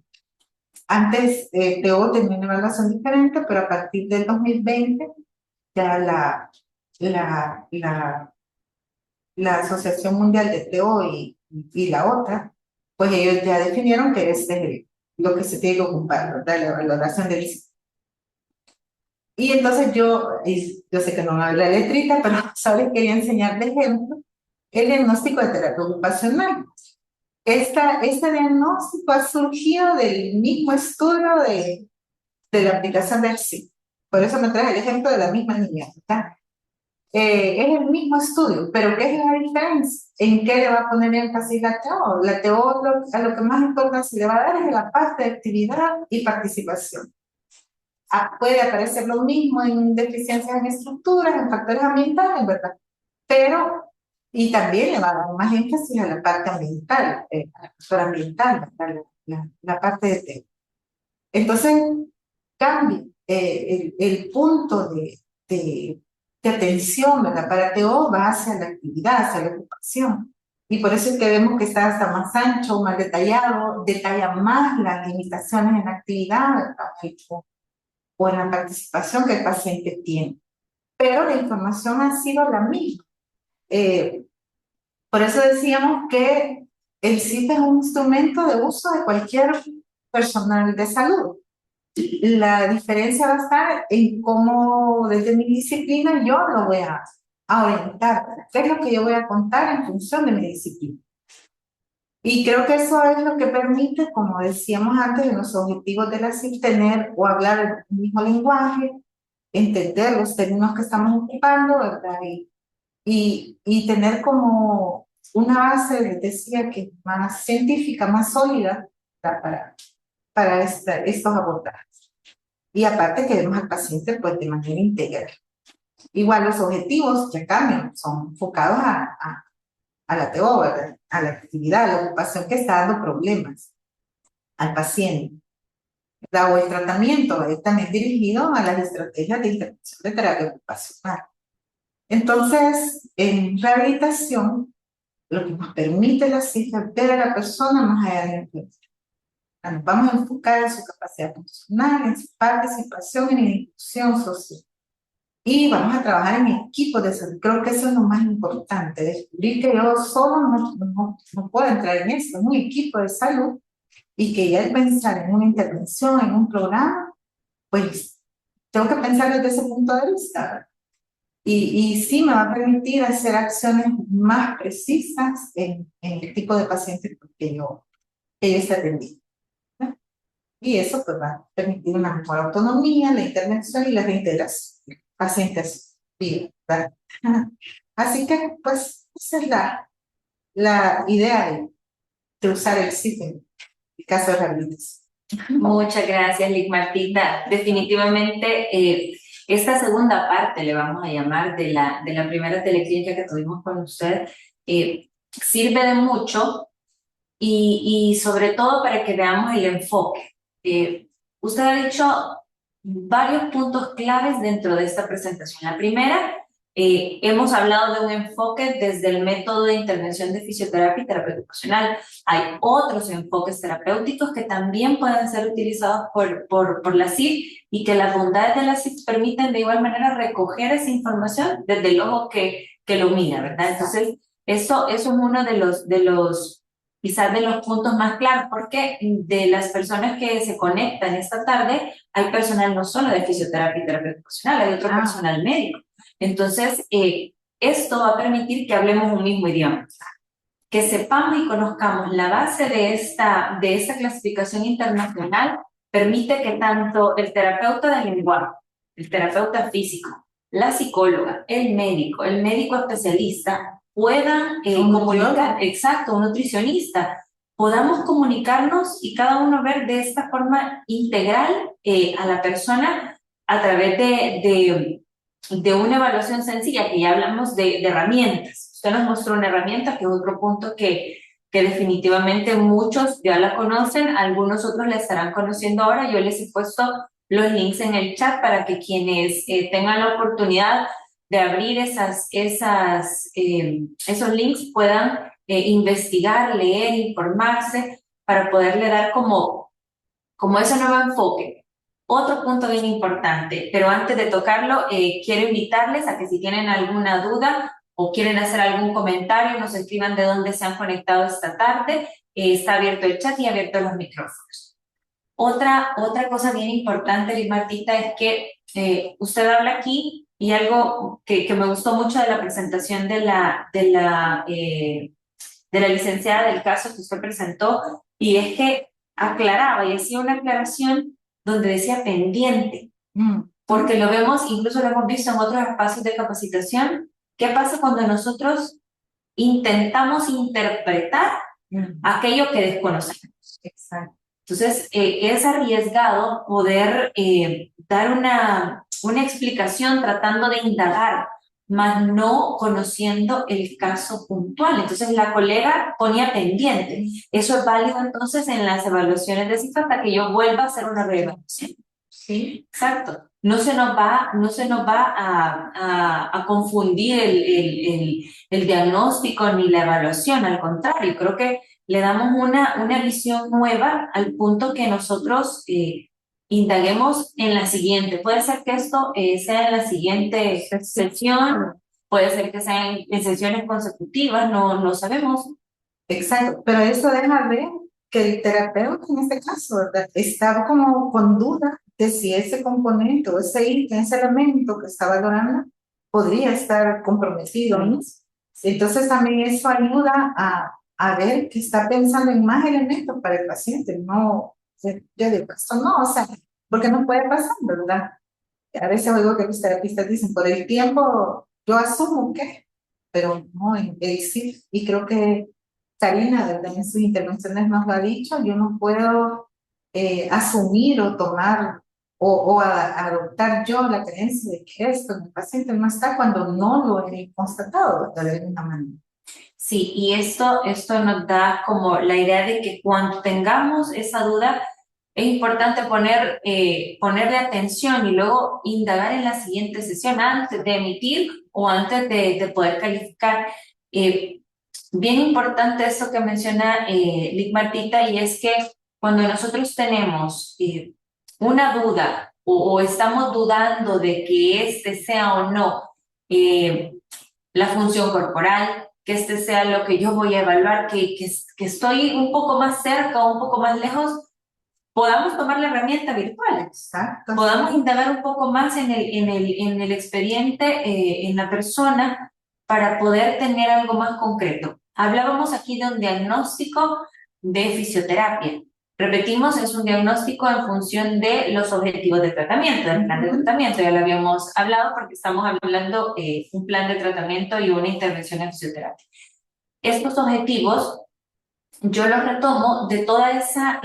antes TO tenía una evaluación diferente, pero a partir del 2020 ya la Asociación Mundial de TO y la otra, pues ellos ya definieron que este es lo que se tiene que ocupar, ¿verdad? La valoración del ICE. Y entonces yo sé que no me habla la letrita, pero solo quería enseñar de ejemplo el diagnóstico de terapia ocupacional. Este diagnóstico ha surgido del mismo estudio de la aplicación del CIF. Por eso me traje el ejemplo de la misma niña, ¿verdad? Es el mismo estudio, pero ¿qué es la diferencia? ¿En qué le va a poner énfasis la TO? La TO a lo que más importancia le va a dar es en la parte de actividad y participación. Puede aparecer lo mismo en deficiencias en estructuras, en factores ambientales, ¿verdad? Pero, y también le va a dar más énfasis a la parte ambiental, al factor ambiental, ¿verdad? La parte de TO. Entonces, cambia el punto de atención, ¿verdad? Para TO va hacia la actividad, hacia la ocupación. Y por eso es que vemos que está hasta más ancho, más detallado, detalla más las limitaciones en la actividad, ¿verdad? O en la participación que el paciente tiene. Pero la información ha sido la misma. Por eso decíamos que el CIF es un instrumento de uso de cualquier personal de salud. La diferencia va a estar en cómo desde mi disciplina yo lo voy a orientar. ¿Qué es lo que yo voy a contar en función de mi disciplina? Y creo que eso es lo que permite, como decíamos antes, en los objetivos de la CIF, tener o hablar el mismo lenguaje, entender los términos que estamos ocupando, ¿verdad? Y tener como una base, les decía, que más científica, más sólida, ¿verdad? para estos abordajes. Y aparte que vemos al paciente pues de manera integral. Igual los objetivos ya cambian, son enfocados a la TO, ¿verdad? A la actividad, a la ocupación que está dando problemas al paciente. ¿Verdad? O el tratamiento es también dirigido a las estrategias de intervención de terapia ocupacional. Entonces, en rehabilitación, lo que nos permite la cifra es ver a la persona más allá de la enfermedad. Nos vamos a enfocar en su capacidad funcional, en su participación en la inclusión social. Y vamos a trabajar en equipos de salud. Creo que eso es lo más importante, descubrir que yo solo no puedo entrar en esto, en un equipo de salud, y que ya al pensar en una intervención, en un programa, pues tengo que pensar desde ese punto de vista. Y sí me va a permitir hacer acciones más precisas en el tipo de pacientes que yo que yo esté atendiendo, ¿no? Y eso pues va a permitir una mejor autonomía, la intervención y la reintegración del paciente a su vida, ¿verdad? Así que pues esa es la idea de usar el SIF en el caso de rehabilitación. Muchas gracias, Lic Martita. Definitivamente, esta segunda parte, le vamos a llamar, de la primera teleclínica que tuvimos con usted, sirve de mucho y sobre todo para que veamos el enfoque. Usted ha dicho varios puntos claves dentro de esta presentación. La primera, hemos hablado de un enfoque desde el método de intervención de fisioterapia y terapia ocupacional. Hay otros enfoques terapéuticos que también pueden ser utilizados por la CIF y que las bondades de la CIF permiten de igual manera recoger esa información desde el ojo que lo mira, ¿verdad? Entonces, eso es uno de los quizás de los puntos más claros, porque de las personas que se conectan esta tarde, hay personal no solo de fisioterapia y terapia ocupacional, hay otro personal médico. Entonces, esto va a permitir que hablemos un mismo idioma, que sepamos y conozcamos la base de esta clasificación internacional, permite que tanto el terapeuta del lenguaje, el terapeuta físico, la psicóloga, el médico especialista, puedan comunicar, exacto, un nutricionista, podamos comunicarnos y cada uno ver de esta forma integral a la persona a través de una evaluación sencilla, que ya hablamos de herramientas. Usted nos mostró una herramienta, que es otro punto que definitivamente muchos ya la conocen, algunos otros la estarán conociendo ahora. Yo les he puesto los links en el chat para que quienes tengan la oportunidad de abrir esos links puedan investigar, leer, informarse, para poderle dar como ese nuevo enfoque. Otro punto bien importante, pero antes de tocarlo, quiero invitarles a que si tienen alguna duda o quieren hacer algún comentario, nos escriban de dónde se han conectado esta tarde. Está abierto el chat y abiertos los micrófonos. Otra cosa bien importante, Liz Martita, es que usted habla aquí y algo que me gustó mucho de la presentación de la licenciada del caso que usted presentó, y es que aclaraba y hacía una aclaración donde decía pendiente, porque lo vemos, incluso lo hemos visto en otros espacios de capacitación. ¿Qué pasa cuando nosotros intentamos interpretar aquello que desconocemos? Exacto. Entonces, es arriesgado poder dar una explicación tratando de indagar, mas no conociendo el caso puntual. Entonces, la colega ponía pendiente. Eso es válido entonces en las evaluaciones de CIF hasta que yo vuelva a hacer una reevaluación. Sí, exacto. No se nos va a confundir el diagnóstico ni la evaluación, al contrario, creo que le damos una visión nueva al punto que nosotros indaguemos en la siguiente. Puede ser que esto sea en la siguiente sesión, puede ser que sea en sesiones consecutivas, no sabemos. Exacto, pero eso deja ver que el terapeuta en este caso, ¿verdad?, estaba como con duda de si ese componente o ese ítem, ese elemento que está valorando podría estar comprometido, ¿no? Entonces también eso ayuda a ver que está pensando en más elementos para el paciente, no, yo digo, esto no, o sea, porque no puede pasar, ¿verdad? A veces oigo que los terapistas dicen, por el tiempo, yo asumo que, pero no, el sí, y creo que Karina, ¿verdad?, en sus intervenciones nos lo ha dicho, yo no puedo asumir o tomar adoptar yo la creencia de que esto en el paciente no está cuando no lo he constatado, ¿verdad?, de alguna manera. Sí, y esto nos da como la idea de que cuando tengamos esa duda, es importante ponerle atención y luego indagar en la siguiente sesión antes de emitir o antes de poder calificar. Bien importante esto que menciona Lic Martita, y es que cuando nosotros tenemos una duda o estamos dudando de que este sea o no la función corporal, que este sea lo que yo voy a evaluar, que estoy un poco más cerca o un poco más lejos, podamos tomar la herramienta virtual. Exacto. Podamos indagar un poco más en el expediente, en la persona, para poder tener algo más concreto. Hablábamos aquí de un diagnóstico, de fisioterapia. Repetimos, es un diagnóstico en función de los objetivos de tratamiento, del plan de tratamiento. Ya lo habíamos hablado porque estamos hablando de un plan de tratamiento y una intervención en fisioterapia. Estos objetivos yo los retomo de toda esa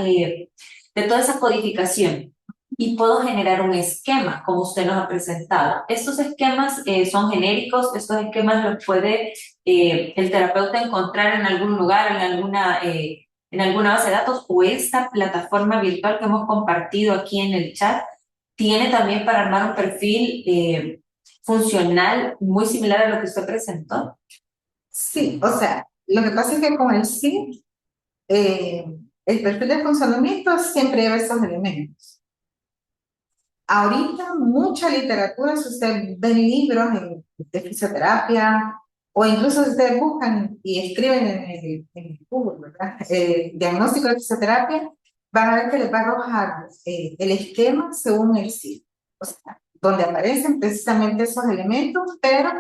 codificación y puedo generar un esquema, como usted nos ha presentado. Estos esquemas son genéricos, estos esquemas los puede el terapeuta encontrar en algún lugar, en alguna base de datos, o esta plataforma virtual que hemos compartido aquí en el chat tiene también para armar un perfil funcional muy similar a lo que usted presentó. Sí, o sea, lo que pasa es que con el sí, el perfil de funcionamiento siempre lleva esos elementos. Ahorita mucha literatura, si ustedes ven libros de fisioterapia, o incluso si ustedes buscan y escriben en el Google, ¿verdad? Diagnóstico de fisioterapia, van a ver que les va a arrojar el esquema según el sitio. O sea, donde aparecen precisamente esos elementos, pero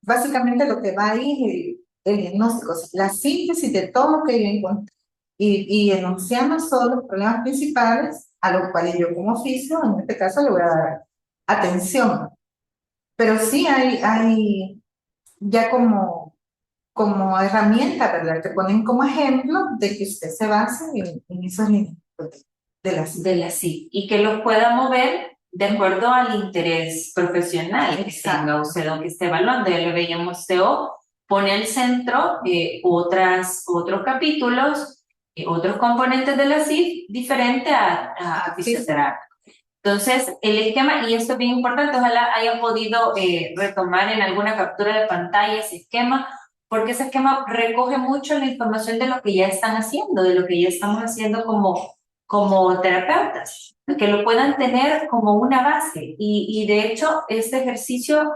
básicamente lo que va ahí es el diagnóstico, o sea, la síntesis de todo lo que yo encontré y enunciando todos los problemas principales a los cuales yo como oficio, en este caso, le voy a dar atención. Pero sí hay ya como herramienta, ¿verdad? Te ponen como ejemplo de que usted se base en esos lineamientos de la De la CIP y que los pueda mover de acuerdo al interés profesional que tenga usted o que esté evaluando. Ya lo veíamos, TO pone al centro otros capítulos, otros componentes de la CIP diferente a fisioterapia. Entonces, el esquema, y esto es bien importante, ojalá hayan podido retomar en alguna captura de pantalla ese esquema, porque ese esquema recoge mucho la información de lo que ya están haciendo, de lo que ya estamos haciendo como terapeutas, que lo puedan tener como una base. Y de hecho, este ejercicio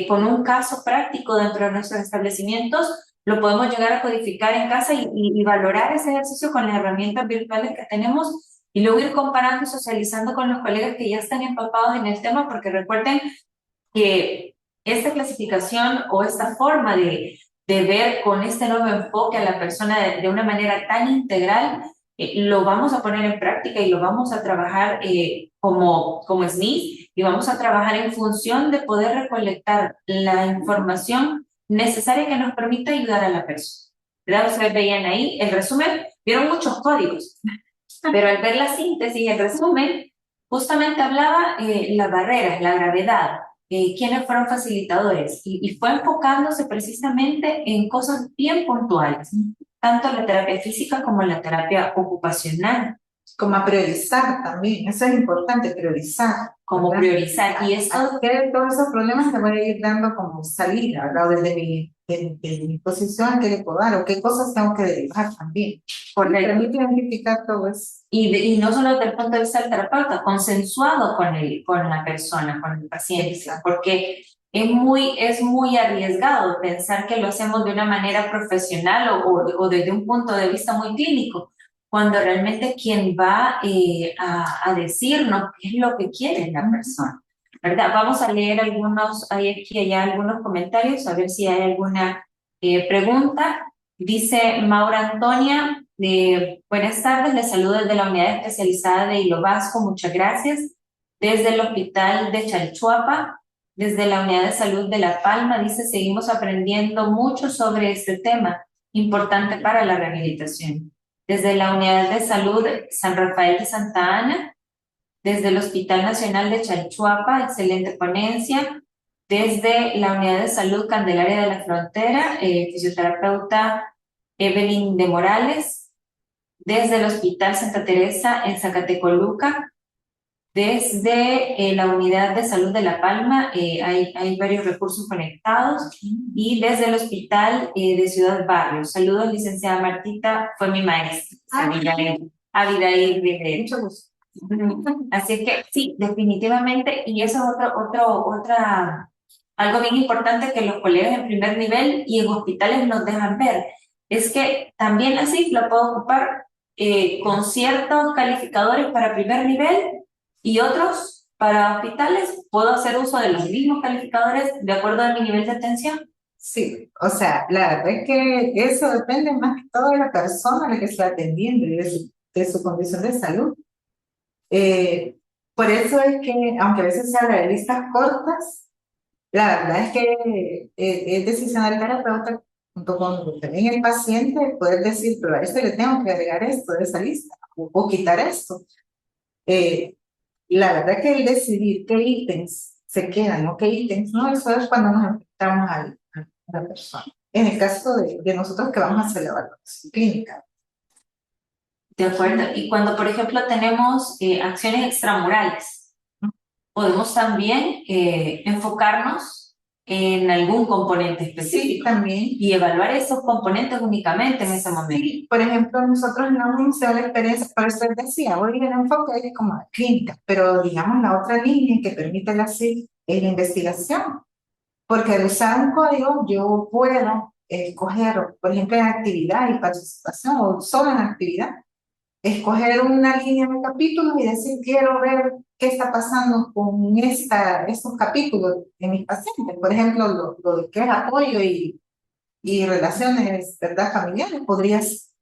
con un caso práctico dentro de nuestros establecimientos, lo podemos llegar a codificar en casa y valorar ese ejercicio con las herramientas virtuales que tenemos y luego ir comparando y socializando con los colegas que ya están empapados en el tema, porque recuerden que esta clasificación o esta forma de ver con este nuevo enfoque a la persona de una manera tan integral, lo vamos a poner en práctica y lo vamos a trabajar como SNIS y vamos a trabajar en función de poder recolectar la información necesaria que nos permita ayudar a la persona. ¿Verdad? Ustedes veían ahí el resumen, vieron muchos códigos, pero al ver la síntesis y el resumen, justamente hablaba las barreras, la gravedad, quiénes fueron facilitadores y fue enfocándose precisamente en cosas bien puntuales, tanto la terapia física como la terapia ocupacional. Como a priorizar también, eso es importante, priorizar. Como ¿verdad? priorizar. Y esto que todos esos problemas te voy a ir dando como salida, ¿verdad? Desde mi posición, ¿qué le puedo dar? O qué cosas tengo que derivar también. Porque permite identificar todo eso. Y no solo desde el punto de vista del terapeuta, consensuado con la persona, con el paciente, Exacto. porque es muy arriesgado pensar que lo hacemos de una manera profesional o desde un punto de vista muy clínico, cuando realmente quien va a decirnos qué es lo que quiere la persona, ¿verdad? Vamos a leer hay aquí y allá algunos comentarios, a ver si hay alguna pregunta. Dice Maura Antonia, buenas tardes, les saludo desde la unidad especializada de Hilo Vasco, muchas gracias. Desde el hospital de Chalchuapa, desde la unidad de salud de La Palma, dice, seguimos aprendiendo mucho sobre este tema, importante para la rehabilitación. Desde la unidad de salud San Rafael de Santa Ana, desde el Hospital Nacional de Chalchuapa, excelente ponencia. Desde la unidad de salud Candelaria de la Frontera, fisioterapeuta Evelyn de Morales. Desde el Hospital Santa Teresa en Zacatecoluca. Desde la unidad de salud de La Palma, hay varios recursos conectados. Y desde el Hospital de Ciudad Barrio. Saludos, licenciada Martita, fue mi maestra. Abigail Rivera. Mucho gusto. Así es que sí, definitivamente, y eso es algo bien importante que los colegas en primer nivel y en hospitales nos dejan ver, es que también la CIF la puedo ocupar con ciertos calificadores para primer nivel y otros para hospitales. Puedo hacer uso de los mismos calificadores de acuerdo a mi nivel de atención. Sí, o sea, la verdad es que eso depende más que todo de la persona a la que está atendiendo y de su condición de salud. Eh, por eso es que, aunque a veces se habla de listas cortas, la verdad es que es decisión del terapeuta, junto con también el paciente, poder decir, pero a esto le tengo que agregar esto de esa lista, o quitar esto. Eh, la verdad que el decidir qué ítems se quedan o qué ítems no, eso es cuando nos enfrentamos a la persona. En el caso de nosotros que vamos a hacer la evaluación clínica. De acuerdo. Y cuando, por ejemplo, tenemos acciones extramurales, podemos también enfocarnos en algún componente Sí, específico también. y evaluar esos componentes únicamente en ese momento. Sí, por ejemplo, nosotros en la universidad la experiencia, por eso les decía, hoy el enfoque es como la clínica, pero digamos la otra línea que permite la CIF es la investigación, porque al usar un código yo puedo escoger, por ejemplo, en actividad y participación o solo en actividad, escoger una línea de capítulos y decir, quiero ver qué está pasando con estos capítulos en mis pacientes. Por ejemplo, lo de que es apoyo y relaciones, ¿verdad? Familiares, podrías.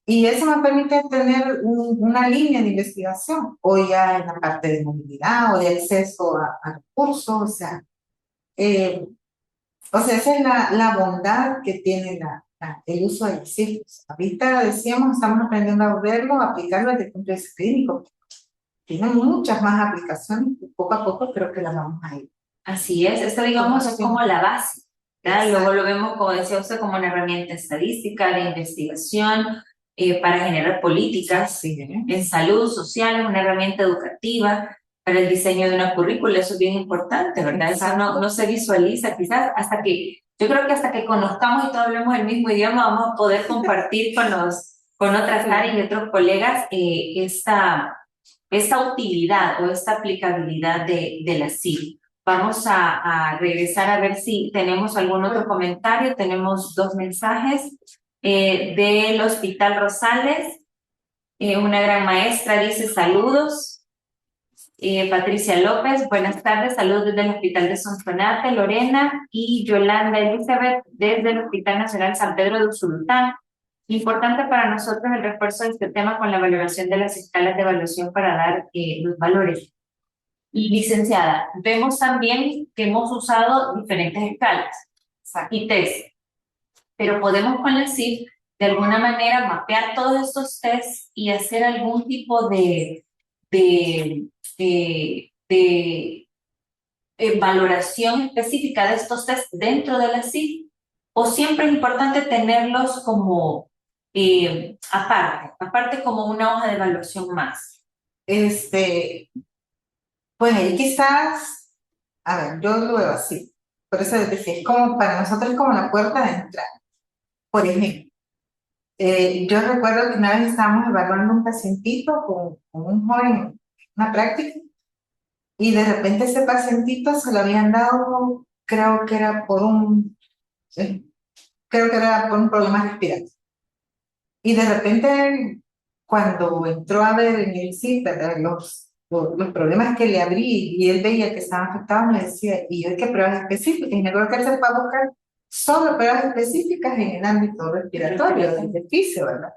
Y eso me permite tener una línea de investigación, o ya en la parte de movilidad o de acceso a recursos, eh, o sea, esa es la bondad que tiene el uso de los cifras. Ahorita decíamos, estamos aprendiendo a verlo, a aplicarlo desde el punto de vista clínico. Tiene muchas más aplicaciones y poco a poco creo que las vamos a ir. Así es, esto digamos es como la base, ¿verdad? Luego lo vemos, como decía usted, como una herramienta estadística de investigación para generar políticas en salud social, es una herramienta educativa para el diseño de una currícula, eso es bien importante, ¿verdad? Eso no se visualiza quizás hasta que, yo creo que hasta que conozcamos y todos hablemos el mismo idioma, vamos a poder compartir con otras áreas y otros colegas esta utilidad o esta aplicabilidad de la CIL. Vamos a regresar a ver si tenemos algún otro comentario. Tenemos dos mensajes del Hospital Rosales. Una gran maestra dice saludos. Patricia López, buenas tardes, saludos desde el Hospital de Sonsonate, Lorena, y Yolanda Elizabeth desde el Hospital Nacional San Pedro de Usulután. Importante para nosotros el refuerzo de este tema con la valoración de las escalas de evaluación para dar los valores. Y licenciada, vemos también que hemos usado diferentes escalas y test, pero podemos con la CIF de alguna manera mapear todos estos tests y hacer algún tipo de, de valoración específica de estos tests dentro de la CIF, o siempre es importante tenerlos como aparte como una hoja de evaluación más. Pues ahí quizás, a ver, yo lo veo así. Por eso les decía, es como para nosotros es como la puerta de entrada. Por ejemplo, yo recuerdo que una vez estábamos evaluando un pacientito con un joven en una práctica y de repente ese pacientito se lo habían dado, creo que era por un problema respiratorio. Y de repente, cuando entró a ver en el CIF, ¿verdad? Los problemas que le abrí y él veía que estaban afectados, me decía, ¿y yo qué pruebas específicas? Y me acuerdo que él se fue a buscar solo pruebas específicas en el ámbito respiratorio, del fisio, ¿verdad?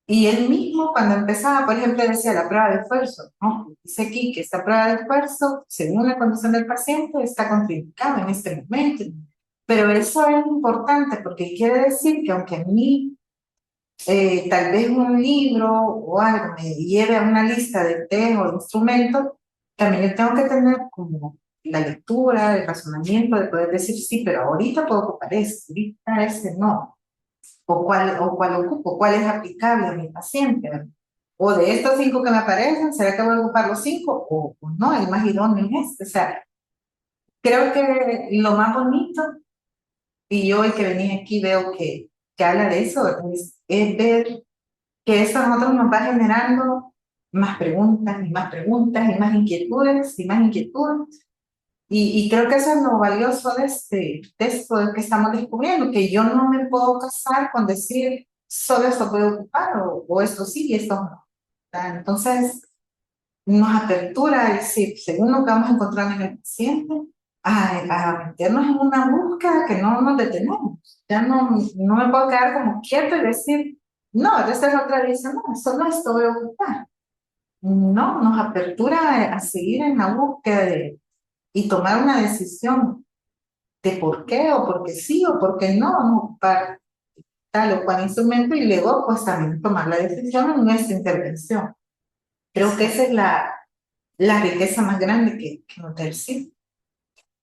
Y él mismo, cuando empezaba, por ejemplo, decía la prueba de esfuerzo, ¿no? Dice aquí que esta prueba de esfuerzo, según la condición del paciente, está contraindicada en este momento. Pero eso es importante porque quiere decir que aunque a mí tal vez un libro o algo me lleve a una lista de test o de instrumentos, también yo tengo que tener como la lectura, el razonamiento de poder decir, sí, pero ahorita puedo ocupar ese, ahorita ese no. O cuál ocupo, cuál es aplicable a mi paciente, ¿verdad? O de estos 5 que me aparecen, ¿será que voy a ocupar los 5? O no, el más idóneo es este. O sea, creo que lo más bonito, y yo hoy que venía aquí veo que habla de eso, es ver que eso a nosotros nos va generando más preguntas y más preguntas y más inquietudes y más inquietudes. Y creo que eso es lo valioso de esto que estamos descubriendo, que yo no me puedo casar con decir solo esto puede ocupar o esto sí y esto no. ¿Verdad? Entonces, nos apertura a decir, según lo que vamos encontrando en el paciente, a meternos en una búsqueda que no nos detenemos. Ya no me puedo quedar como quieto y decir, no, esta es otra dice, no, eso no estoy ocupada. No, nos apertura a seguir en la búsqueda y tomar una decisión de por qué, o porque sí, o porque no para tal o cual instrumento, y luego pues también tomar la decisión en nuestra intervención. Creo que esa es la riqueza más grande que nos da el cine.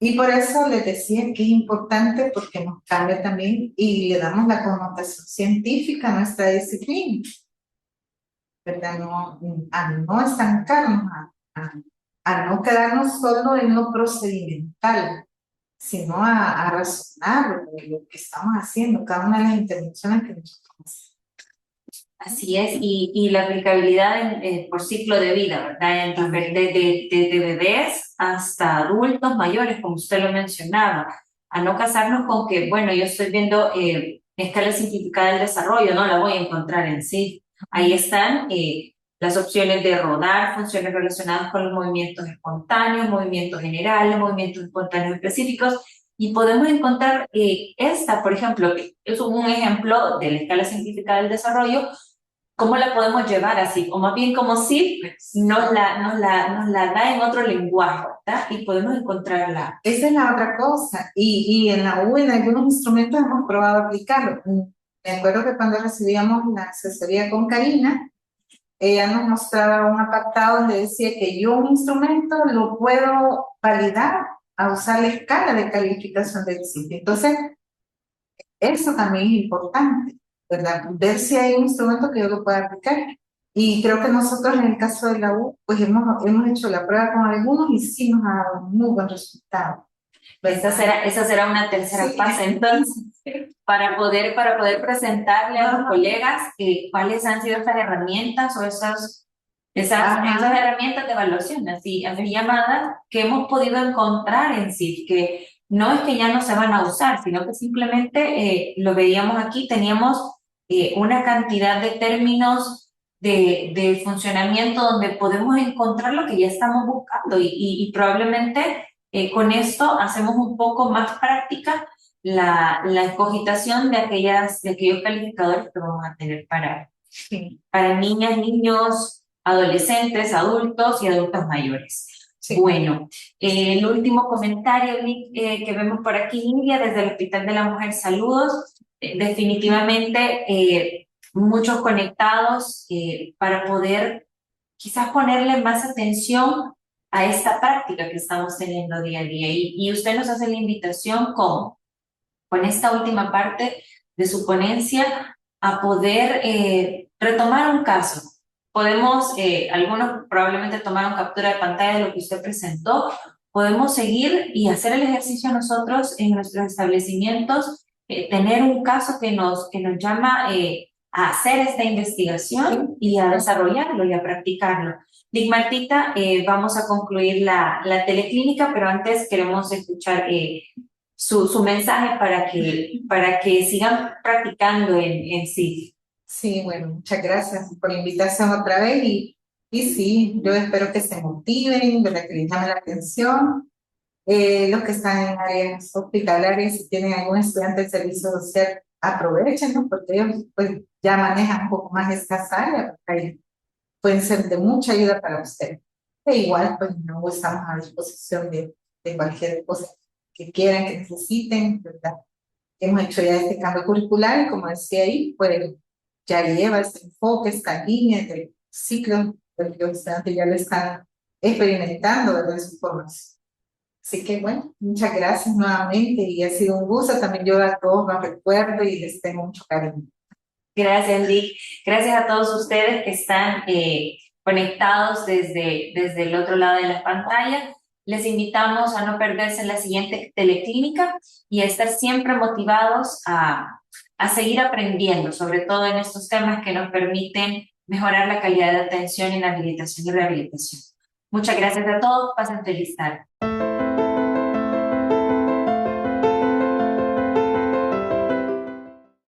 Y por eso les decía que es importante porque nos cambia también y le damos la connotación científica a nuestra disciplina, ¿verdad? No, a no estancarnos, a no quedarnos solo en lo procedimental, sino a razonar lo que estamos haciendo, cada una de las intervenciones que nosotros hacemos. Así es, y la aplicabilidad por ciclo de vida, ¿verdad? Desde bebés hasta adultos mayores, como usted lo mencionaba, a no casarnos con que, bueno, yo estoy viendo escala simplificada del desarrollo, no la voy a encontrar en sí. Ahí están las opciones de rodar, funciones relacionadas con los movimientos espontáneos, movimientos generales, movimientos espontáneos específicos, y podemos encontrar esta, por ejemplo, que es un ejemplo de la escala simplificada del desarrollo. ¿Cómo la podemos llevar así? O más bien como si nos la da en otro lenguaje, ¿verdad? Y podemos encontrarla. Esa es la otra cosa. Y en la U, en algunos instrumentos hemos probado aplicarlo. Me acuerdo que cuando recibíamos la asesoría con Karina, ella nos mostraba un apartado donde decía que yo un instrumento lo puedo validar a usar la escala de calificación del sitio. Entonces, eso también es importante, ¿verdad? Ver si hay un instrumento que yo lo pueda aplicar. Y creo que nosotros en el caso de la U, pues hemos hecho la prueba con algunos y sí nos ha dado un muy buen resultado. Esa será una tercera Sí. fase, entonces, para poder presentarle a los colegas cuáles han sido estas herramientas o esas herramientas de evaluación, así llamadas, que hemos podido encontrar en sí, que no es que ya no se van a usar, sino que simplemente lo veíamos aquí, teníamos una cantidad de términos de funcionamiento donde podemos encontrar lo que ya estamos buscando y probablemente con esto hacemos un poco más práctica la cogitación de aquellos calificadores que vamos a tener para niñas, niños, adolescentes, adultos y adultos mayores. Sí. Bueno, el último comentario que vemos por aquí, India, desde el Hospital de la Mujer, saludos. Definitivamente muchos conectados para poder quizás ponerle más atención a esta práctica que estamos teniendo día a día. Y usted nos hace la invitación con esta última parte de su ponencia a poder retomar un caso. Podemos, algunos probablemente tomaron captura de pantalla de lo que usted presentó, podemos seguir y hacer el ejercicio nosotros en nuestros establecimientos, tener un caso que nos llama a hacer esta investigación y a desarrollarlo y a practicarlo. Digmartita, vamos a concluir la teleclínica, pero antes queremos escuchar su mensaje para que sigan practicando en sí. Sí, bueno, muchas gracias por la invitación otra vez y sí, yo espero que se motiven, ¿verdad? Que les llame la atención. Los que están en áreas hospitalarias, si tienen algún estudiante de servicio social, aprovechen, ¿no? Porque ellos pues, ya manejan un poco más estas áreas, porque ahí pueden ser de mucha ayuda para ustedes. E igual, pues no estamos a disposición de cualquier cosa que quieran, que necesiten, ¿verdad? Hemos hecho ya este cambio curricular y como decía ahí, pues ya lleva este enfoque, esta línea del ciclo, porque los estudiantes ya lo están experimentando, ¿verdad? En su formación. Así que bueno, muchas gracias nuevamente y ha sido un gusto. También yo a todos los recuerdo y les tengo mucho cariño. Gracias, Lick. Gracias a todos ustedes que están conectados desde el otro lado de la pantalla. Les invitamos a no perderse la siguiente teleclínica y a estar siempre motivados a seguir aprendiendo, sobre todo en estos temas que nos permiten mejorar la calidad de atención en habilitación y rehabilitación. Muchas gracias a todos. Pasen feliz tarde.